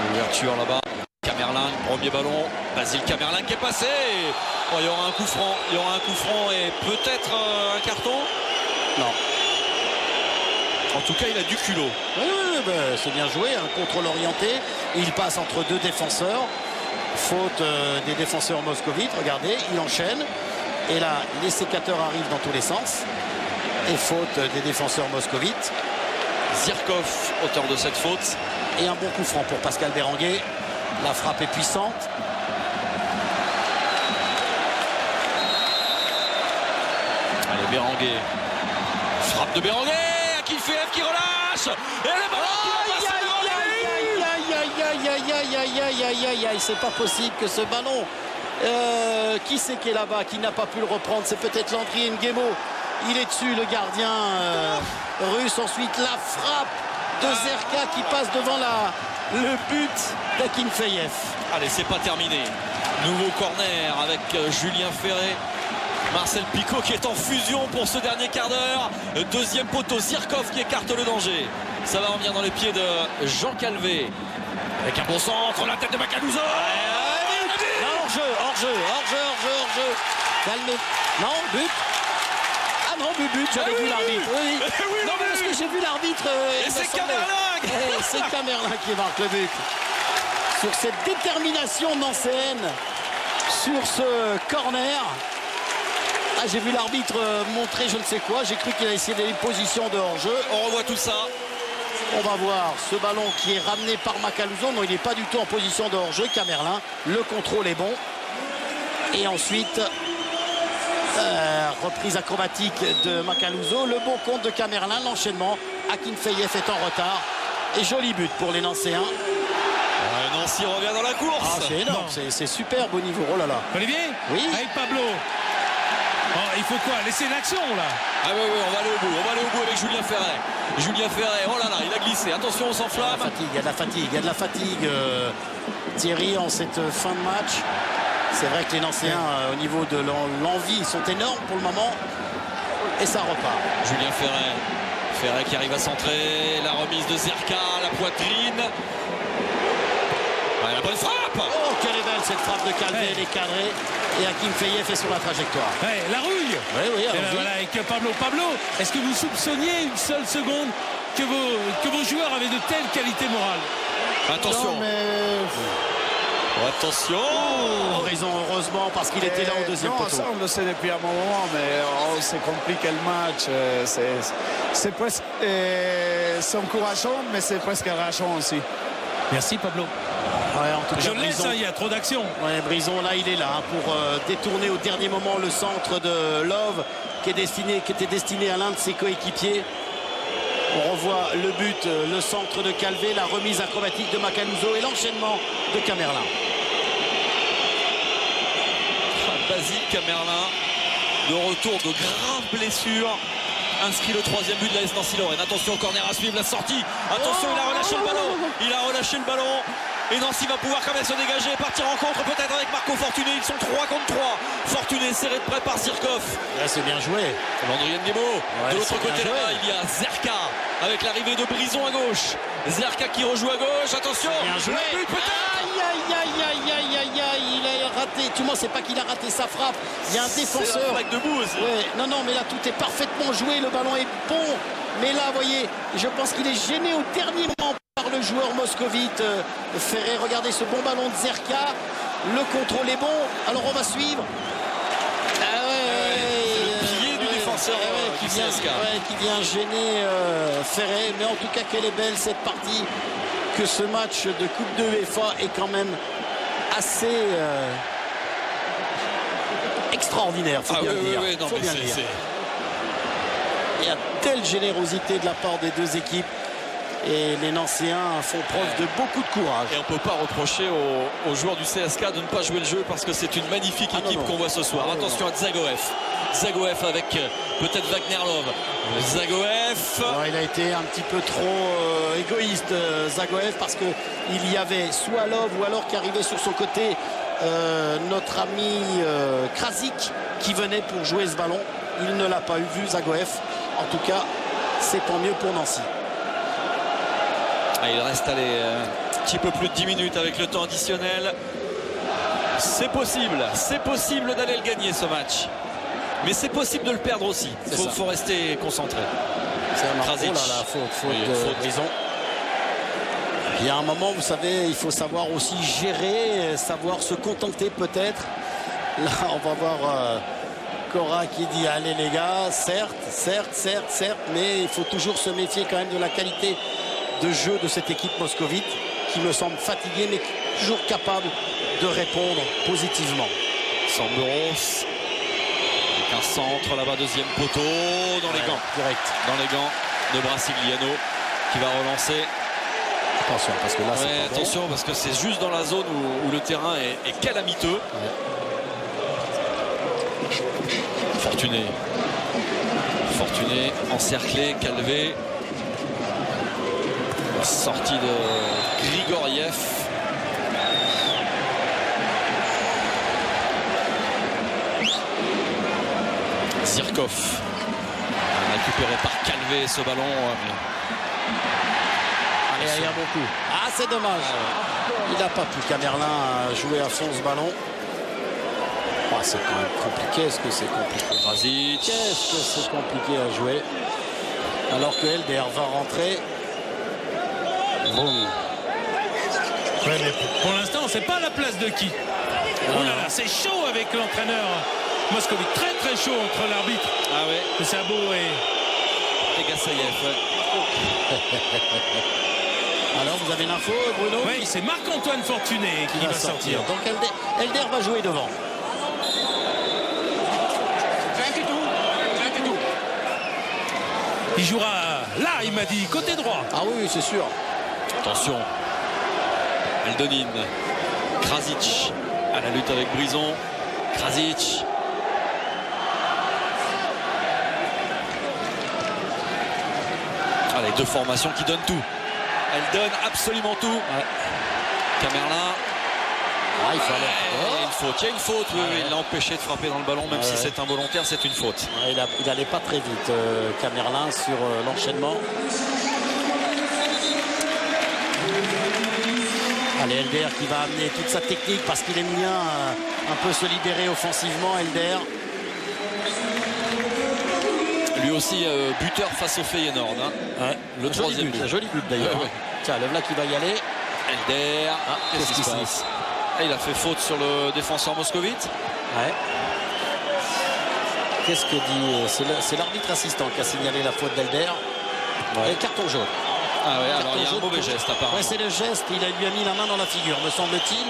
L'ouverture là-bas. Camerlin, premier ballon. Basile Camerlin qui est passé. Oh, il y aura un coup franc. Il y aura un coup franc et peut-être un carton. Non. En tout cas, il a du culot. Oui, ben, c'est bien joué. Un contrôle orienté. Il passe entre deux défenseurs. Faute des défenseurs moscovites. Regardez, il enchaîne. Et là, les sécateurs arrivent dans tous les sens. Et faute des défenseurs moscovites. Zirkov, auteur de cette faute. Et un bon coup franc pour Pascal Berenguer. La frappe est puissante. Allez, Berenguer. Frappe de Berenguer. Akinfeev qui relâche. Et le ballon Aïe, c'est pas possible que ce ballon. Qui c'est qui est là-bas, qui n'a pas pu le reprendre? C'est peut-être Landry Nguemo. Il est dessus, le gardien russe. Ensuite, la frappe de Zerka qui passe devant le but d'Akinfeev. Allez, c'est pas terminé. Nouveau corner avec Julien Ferré. Marcel Picot qui est en fusion pour ce dernier quart d'heure. Deuxième poteau, Zirkov qui écarte le danger. Ça va revenir dans les pieds de Jean Calvé. Avec un bon centre, la tête de Macaluso. Hors-jeu. Calme. Non, but. Ah non, but, j'avais vu l'arbitre. Oui. Non, mais parce que j'ai vu l'arbitre. Et c'est Camerlin. C'est Camerlin qui marque le but. Sur cette détermination nancéenne, sur ce corner. Ah, j'ai vu l'arbitre montrer je ne sais quoi. J'ai cru qu'il a essayé d'aller position de hors-jeu. On revoit tout ça. On va voir ce ballon qui est ramené par Macaluso. Non, il n'est pas du tout en position de hors-jeu. Camerlin, le contrôle est bon. Et ensuite, reprise acrobatique de Macaluso. Le bon compte de Camerlin, l'enchaînement. Akinfeev est en retard. Et joli but pour les Nancéens. Nancy revient dans la course. Ah, c'est énorme, c'est super beau niveau. Oh là là. Olivier? Oui. Avec Pablo. Oh, il faut quoi? Laisser l'action là. Ah oui, on va aller au bout. On va aller au bout avec Julien Ferré. Julien Ferré, oh là là, il a glissé. Attention, on s'enflamme. Il y a de la fatigue. Thierry, en cette fin de match. C'est vrai que les Nancéens, au niveau de l'envie, sont énormes pour le moment. Et ça repart. Julien Ferré. Ferré qui arrive à centrer. La remise de Zerka, la poitrine. La bonne frappe. Oh, quelle est belle cette frappe de Calvé, elle est cadrée. Et Akinfeev est sur la trajectoire. Ouais, la rouille. Oui, voilà, avec Pablo. Pablo, est-ce que vous soupçonniez une seule seconde que vos joueurs avaient de telles qualités morales? Attention. Non, mais... Attention. Raison, heureusement, parce qu'il était là au deuxième poteau. Ça, on le sait depuis un moment, mais c'est compliqué le match. C'est presque... c'est encourageant, mais c'est presque rageant aussi. Merci, Pablo. Ouais, en tout cas, je laisse, il y a trop d'action. Ouais, Brison, là, il est là pour détourner au dernier moment le centre de Love qui était destiné à l'un de ses coéquipiers. On revoit le but, le centre de Calvé, la remise acrobatique de Macaluso et l'enchaînement de Camerlin. Basile Camerlin, de retour de graves blessures. Inscrit le troisième but de l'AS Nancy-Lorraine. Attention, corner à suivre, la sortie. Attention, il a relâché le ballon. Il a relâché le ballon. Et Nancy va pouvoir quand même se dégager et partir en contre peut-être avec Marco Fortuné. Ils sont 3 contre 3. Fortuné serré de près par Zirkov. Là, c'est bien joué. Landry Nguemo. De l'autre côté là-bas, il y a Zerka avec l'arrivée de Brison à gauche. Zerka qui rejoue à gauche. Attention. Bien joué. Aïe, il a raté. Tu vois, c'est pas qu'il a raté sa frappe. Il y a un défenseur. C'est debout aussi. Ouais. Non, mais là, tout est parfaitement joué. Le ballon est bon. Mais là, vous voyez, je pense qu'il est gêné au dernier moment par le joueur moscovite. Ferré, regardez ce bon ballon de Zerka. Le contrôle est bon. Alors on va suivre. Pied du défenseur qui du vient, CSK. qui vient gêner Ferré. Mais en tout cas, qu'elle est belle cette partie. Que ce match de Coupe de UEFA est quand même assez extraordinaire. Faut bien le dire. Non, Faut mais bien le dire. c'est- Il y a telle générosité de la part des deux équipes. Et les Nancéens font preuve de beaucoup de courage. Et on ne peut pas reprocher aux joueurs du CSK de ne pas jouer le jeu parce que c'est une magnifique Ah, équipe non. qu'on voit ce soir. Ah, Attention à Zagoev. Zagoev avec peut-être Wagner Love. Zagoev. Alors, il a été un petit peu trop égoïste, Zagoev, parce qu'il y avait soit Love ou alors qui arrivait sur son côté notre ami Krasic qui venait pour jouer ce ballon. Il ne l'a pas vu, Zagoev. En tout cas, c'est tant mieux pour Nancy. Il reste un petit peu plus de 10 minutes avec le temps additionnel. C'est possible d'aller le gagner ce match. Mais c'est possible de le perdre aussi. Il faut rester concentré. C'est un Krasic. oh là là, faute Oui, de faute. Brison. Il y a un moment, vous savez, il faut savoir aussi gérer, savoir se contenter peut-être. Là, on va voir Cora qui dit allez les gars, certes, mais il faut toujours se méfier quand même de la qualité de jeu de cette équipe moscovite qui me semble fatiguée mais toujours capable de répondre positivement. Sambouros avec un centre là-bas, deuxième poteau dans les gants. Direct. Dans les gants de Brasigliano qui va relancer. Attention parce que là c'est pas bon. Attention parce que c'est juste dans la zone où le terrain est calamiteux. Fortuné encerclé, Calvé. Sortie de Grigoriev. Zirkov. Récupéré par Calvé ce ballon. Allez, il y a beaucoup. Ah, c'est dommage. Il n'a pas pu, Camerlin, jouer à fond ce ballon. Oh, c'est quand même compliqué. Est-ce que c'est compliqué? Krasic. Qu'est-ce que c'est compliqué à jouer? Alors que LDR va rentrer. Boum. Ouais, mais pour l'instant, on ne sait pas la place de qui. Oh là là, c'est chaud avec l'entraîneur Moscovite. Très très chaud entre l'arbitre Ah ouais. Sabo et Gassayev. Alors, vous avez l'info, Bruno? Oui, c'est Marc-Antoine Fortuné qui va sortir. Donc, LDR va jouer devant. Il jouera là, il m'a dit, côté droit. Ah oui, c'est sûr. Attention. Aldonin. Krasic à la lutte avec Brison. Krasic. Allez, deux formations qui donnent tout. Elles donnent absolument tout. Camerlin. Ah, il fallait. Il y a une faute. Il y a une faute. Oui, il l'a empêché de frapper dans le ballon, même si c'est involontaire, c'est une faute. Il n'allait pas très vite, Camerlin, sur l'enchaînement. Allez, LDR qui va amener toute sa technique parce qu'il aime bien un peu se libérer offensivement, LDR. Lui aussi buteur face au Feyenoord. Hein. Le troisième but. Un joli but d'ailleurs. Ouais. Tiens, le voilà qui va y aller. LDR. Qu'est-ce qui se passe? Il a fait faute sur le défenseur moscovite. Ouais. Qu'est-ce que dit... C'est l'arbitre assistant qui a signalé la faute d'LDR. Et carton jaune. Ah ouais, alors il y a un jaune mauvais pour- geste apparemment. Ouais, c'est le geste. Il lui a mis la main dans la figure, me semble-t-il.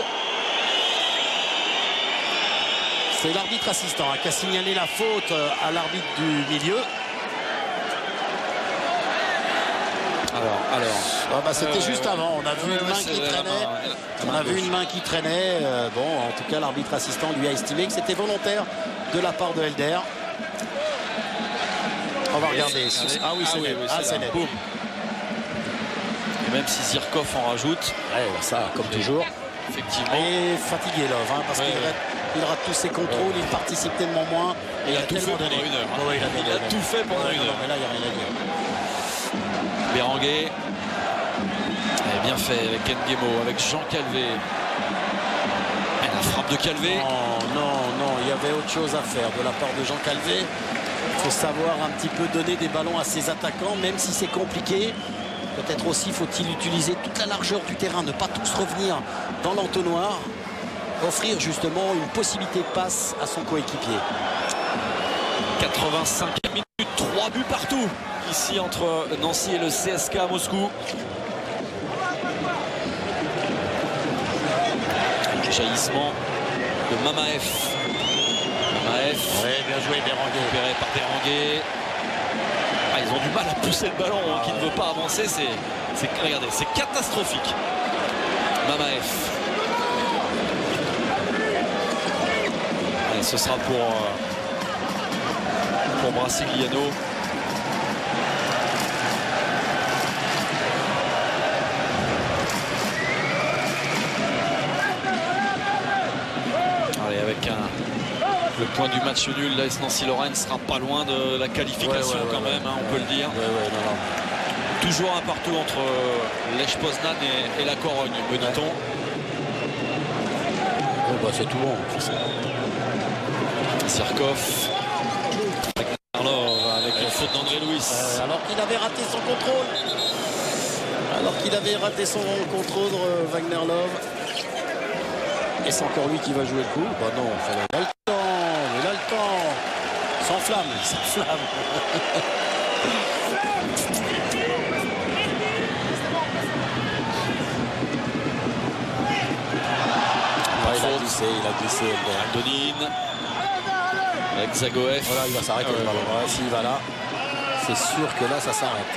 C'est l'arbitre assistant qui a signalé la faute à l'arbitre du milieu. Alors. C'était juste avant. On a vu une main qui traînait. On a vu une main qui traînait. Bon, en tout cas, l'arbitre assistant lui a estimé que c'était volontaire de la part de LDR. On va regarder. Ah oui, c'est net. Ah, c'est net. Boum. Et même si Zirkov en rajoute. Ouais, ça, comme toujours. Effectivement. Et fatigué, Love, hein, parce qu'il rate tous ses contrôles, il participe tellement moins. Et Il a tout fait tellement pendant donné. une heure. Hein. Ouais, Il a tout fait pendant une heure. Mais là, il n'y a rien à dire. Berenguer. Bien fait avec Nguemo, avec Jean Calvé. Et la frappe de Calvé. Non, il y avait autre chose à faire de la part de Jean Calvé. Il faut savoir un petit peu donner des ballons à ses attaquants, même si c'est compliqué. Peut-être aussi faut-il utiliser toute la largeur du terrain, ne pas tous revenir dans l'entonnoir. offrir justement une possibilité de passe à son coéquipier. 85 minutes, 3 buts partout ici entre Nancy et le CSKA Moscou. Jaillissement de Mamaev. Ouais, bien joué Béranguer. Récupéré par Béranguer. Ah, ils ont du mal à pousser le ballon qui ne veut pas avancer. Regardez, c'est catastrophique. Mamaev. Allez, ce sera pour Brasigliano. Allez, avec le point du match nul, l'AS Nancy-Lorraine sera pas loin de la qualification quand même, hein, on peut le dire. Toujours un partout entre Lech Poznan et la Corogne, me dit-on. C'est tout bon. Zirkov. Avec une faute d'André Louis. Alors qu'il avait raté son contrôle. Wagner Love. Et c'est encore lui qui va jouer le coup. Bah non, il a le temps. S'enflamme. Il a glissé. Aldonin. Avec Zagoev. Voilà, il va s'arrêter le ballon. Ouais, s'il va là, c'est sûr que là, ça s'arrête.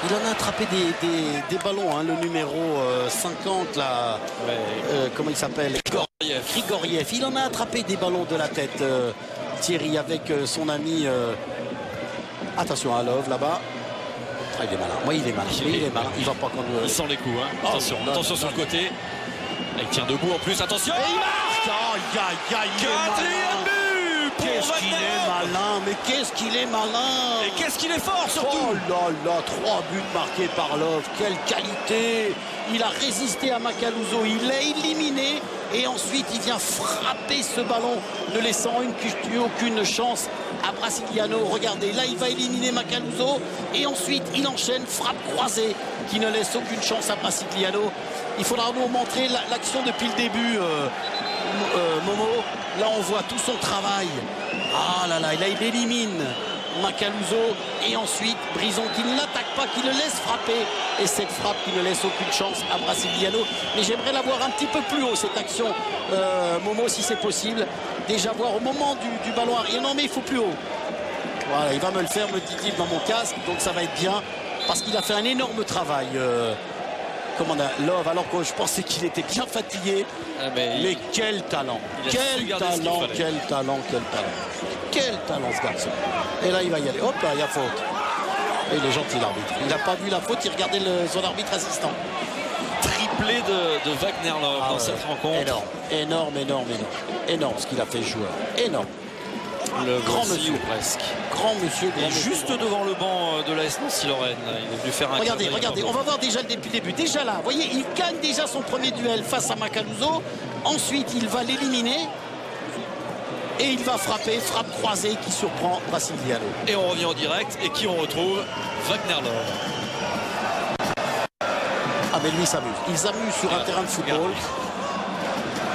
Il en a attrapé des ballons, hein, le numéro 50, là, comment il s'appelle, Grigoriev. Il en a attrapé des ballons de la tête, Thierry, avec son ami. Attention à Love, là-bas. Ah, il est malin. Il est malin. Il va pas conduire. Il sent les coups. Hein. Attention sur le côté. Il tient debout en plus. Attention. Et il marque. Quatrième but. Qu'est-ce qu'il est malin. Mais qu'est-ce qu'il est malin. Et qu'est-ce qu'il est fort surtout. Oh là, 3 buts marqués par Love. Quelle qualité. Il a résisté à Macaluso. Il l'a éliminé. Et ensuite, il vient frapper ce ballon, ne laissant aucune chance à Brasigliano. Regardez, là, il va éliminer Macaluso. Et ensuite, il enchaîne, frappe croisée, qui ne laisse aucune chance à Brasigliano. Il faudra nous montrer l'action depuis le début, Momo. Là, on voit tout son travail. Ah là, il élimine Macaluso. Et ensuite, Brison qui ne l'attaque pas, qui le laisse frapper. Et cette frappe qui ne laisse aucune chance à Brasigliano. Mais j'aimerais la voir un petit peu plus haut, cette action, Momo, si c'est possible. Déjà voir au moment du ballon arrière. Non, mais il faut plus haut. Voilà, il va me le faire, me dit-il, dans mon casque. Donc ça va être bien. Parce qu'il a fait un énorme travail. Love, alors que je pensais qu'il était bien fatigué. Mais quel talent. Quel talent ce garçon. Et là, il va y aller. Hop là, il y a faute. Et il est gentil, l'arbitre. Il n'a pas vu la faute, il regardait son arbitre assistant. Triplé de Wagner Love dans cette rencontre. Énorme ce qu'il a fait joueur. Énorme. Le grand monsieur presque. Grand monsieur. Juste devant le banc de l'AS Nancy-Lorraine. Il est venu faire un. Regardez, on va voir déjà depuis le début. Déjà là, vous voyez, il gagne déjà son premier duel face à Macaluso. Ensuite, il va l'éliminer. Et il va frapper, frappe croisée qui surprend Brasigliano. Et on revient en direct. Et qui on retrouve? Wagner Love. Ah mais lui il s'amuse. Il s'amuse sur un terrain de football.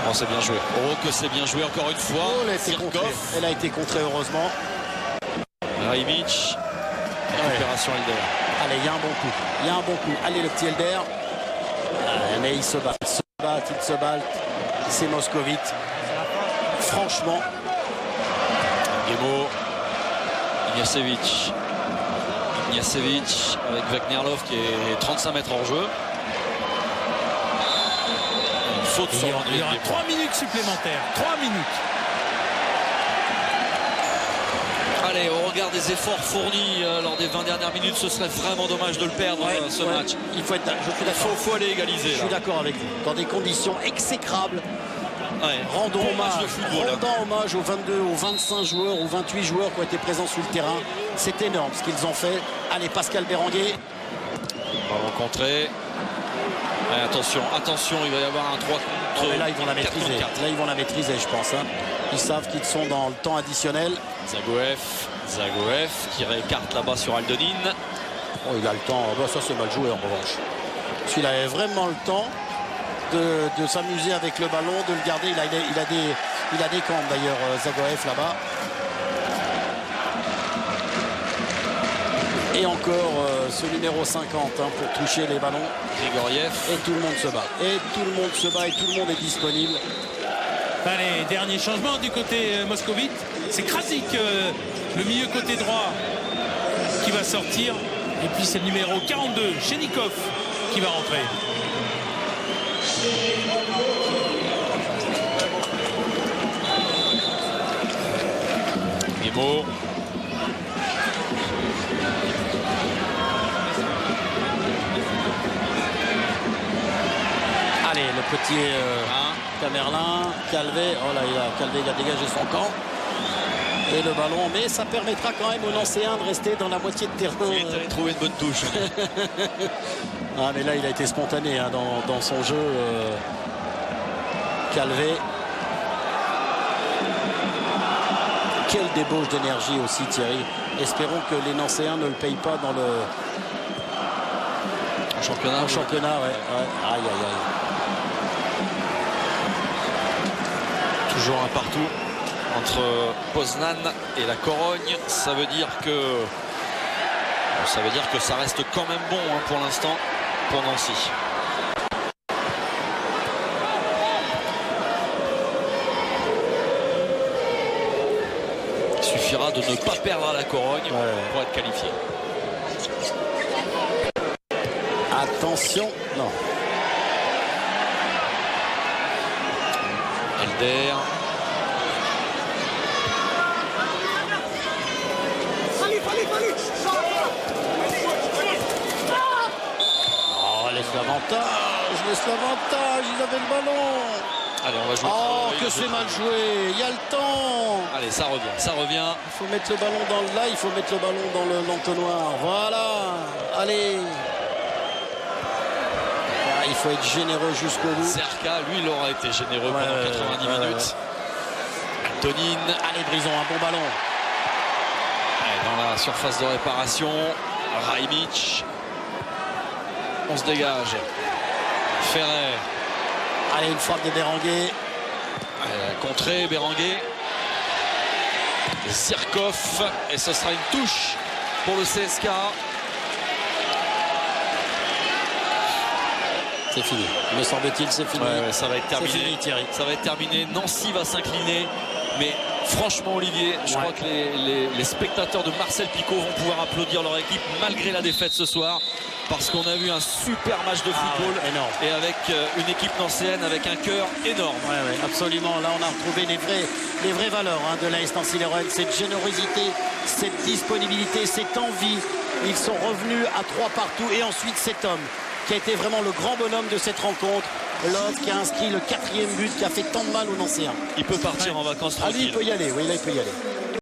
Oh, c'est bien joué. Oh, que c'est bien joué encore une fois. Oh, elle a été contrée heureusement. Raimic. Récupération Elder. Allez, il y a un bon coup. Allez, le petit Elder. Mais il se bat. C'est moscovite. Franchement. Guémo. Ignacevic avec Wagner Love qui est 35 mètres hors jeu. Une faute sur l'André. Il y aura 3 minutes supplémentaires. 3 minutes. Allez, on regarde des efforts fournis lors des 20 dernières minutes. Ce serait vraiment dommage de le perdre, ce match. Il faut être, je suis d'accord. Faut aller égaliser. Je suis d'accord avec vous. Dans des conditions exécrables. Ouais. Rendons hommage aux 22, aux 25 joueurs, aux 28 joueurs qui ont été présents sur le terrain. C'est énorme ce qu'ils ont fait. Allez, Pascal Béranguer. On va rencontrer. Ouais, attention, il va y avoir un 3 contre. Là, ils vont la maîtriser. Là, ils vont la maîtriser, je pense. Ils savent qu'ils sont dans le temps additionnel. Zagoev qui réécarte là-bas sur Aldonin. Oh, il a le temps. Ça, c'est mal joué en revanche. Parce qu'il avait vraiment le temps de s'amuser avec le ballon, de le garder. Il a des camps d'ailleurs, Zagoev là-bas. Et encore ce numéro 50 pour toucher les ballons. Grigoriev. Et tout le monde se bat. Et tout le monde se bat et tout le monde est disponible. Allez, dernier changement du côté moscovite. C'est Krasik, le milieu côté droit, qui va sortir. Et puis c'est le numéro 42, Chenikov, qui va rentrer. Guimau. Allez, le petit Camerlin, Calvé. Oh là, Calvé il a dégagé son camp. Et le ballon, mais ça permettra quand même aux Nancéens de rester dans la moitié de terrain. Il est allé trouver une bonne touche. Ah, mais là, il a été spontané dans son jeu. Calvé. Quelle débauche d'énergie aussi, Thierry. Espérons que les Nancéens ne le payent pas dans le championnat. En championnat, ouais. Aïe, aïe, aïe. Toujours un partout entre Poznan et la Corogne. Ça veut dire que ça reste quand même bon pour l'instant pour Nancy. Il suffira de ne pas perdre à la Corogne pour être qualifié. Attention, non. Elder. Oh, laisse l'avantage, ils avaient le ballon. Allez, on va jouer. Oh, que c'est mal joué, il y a le temps. Allez, ça revient. Il faut mettre le ballon il faut mettre le ballon dans l'entonnoir. Voilà, allez. Il faut être généreux jusqu'au bout. Zerka, lui, il aura été généreux pendant 90 minutes. Antonine. Allez, Brison, un bon ballon. Allez, dans la surface de réparation. Raimic. On se dégage. Ferret. Allez, une frappe de Berenguer. Contré, Berenguer. Zirkov. Et ce sera une touche pour le CSK. C'est fini. Me semble-t-il, c'est fini. Ça va être terminé. C'est fini, Thierry. Ça va être terminé. Nancy va s'incliner. Mais franchement, Olivier, je crois que les spectateurs de Marcel Picot vont pouvoir applaudir leur équipe malgré la défaite ce soir. Parce qu'on a vu un super match de football. Énorme. Et avec une équipe nancéenne avec un cœur énorme. Absolument. Là, on a retrouvé les vraies valeurs de l'AS Nancy-Lorraine. Cette générosité, cette disponibilité, cette envie. Ils sont revenus à 3 partout. Et ensuite, cet homme qui a été vraiment le grand bonhomme de cette rencontre. L'homme qui a inscrit le 4e but, qui a fait tant de mal aux Nancéens. Il peut partir en vacances Ah, lui, tranquille. il peut y aller. Oui, là, il peut y aller.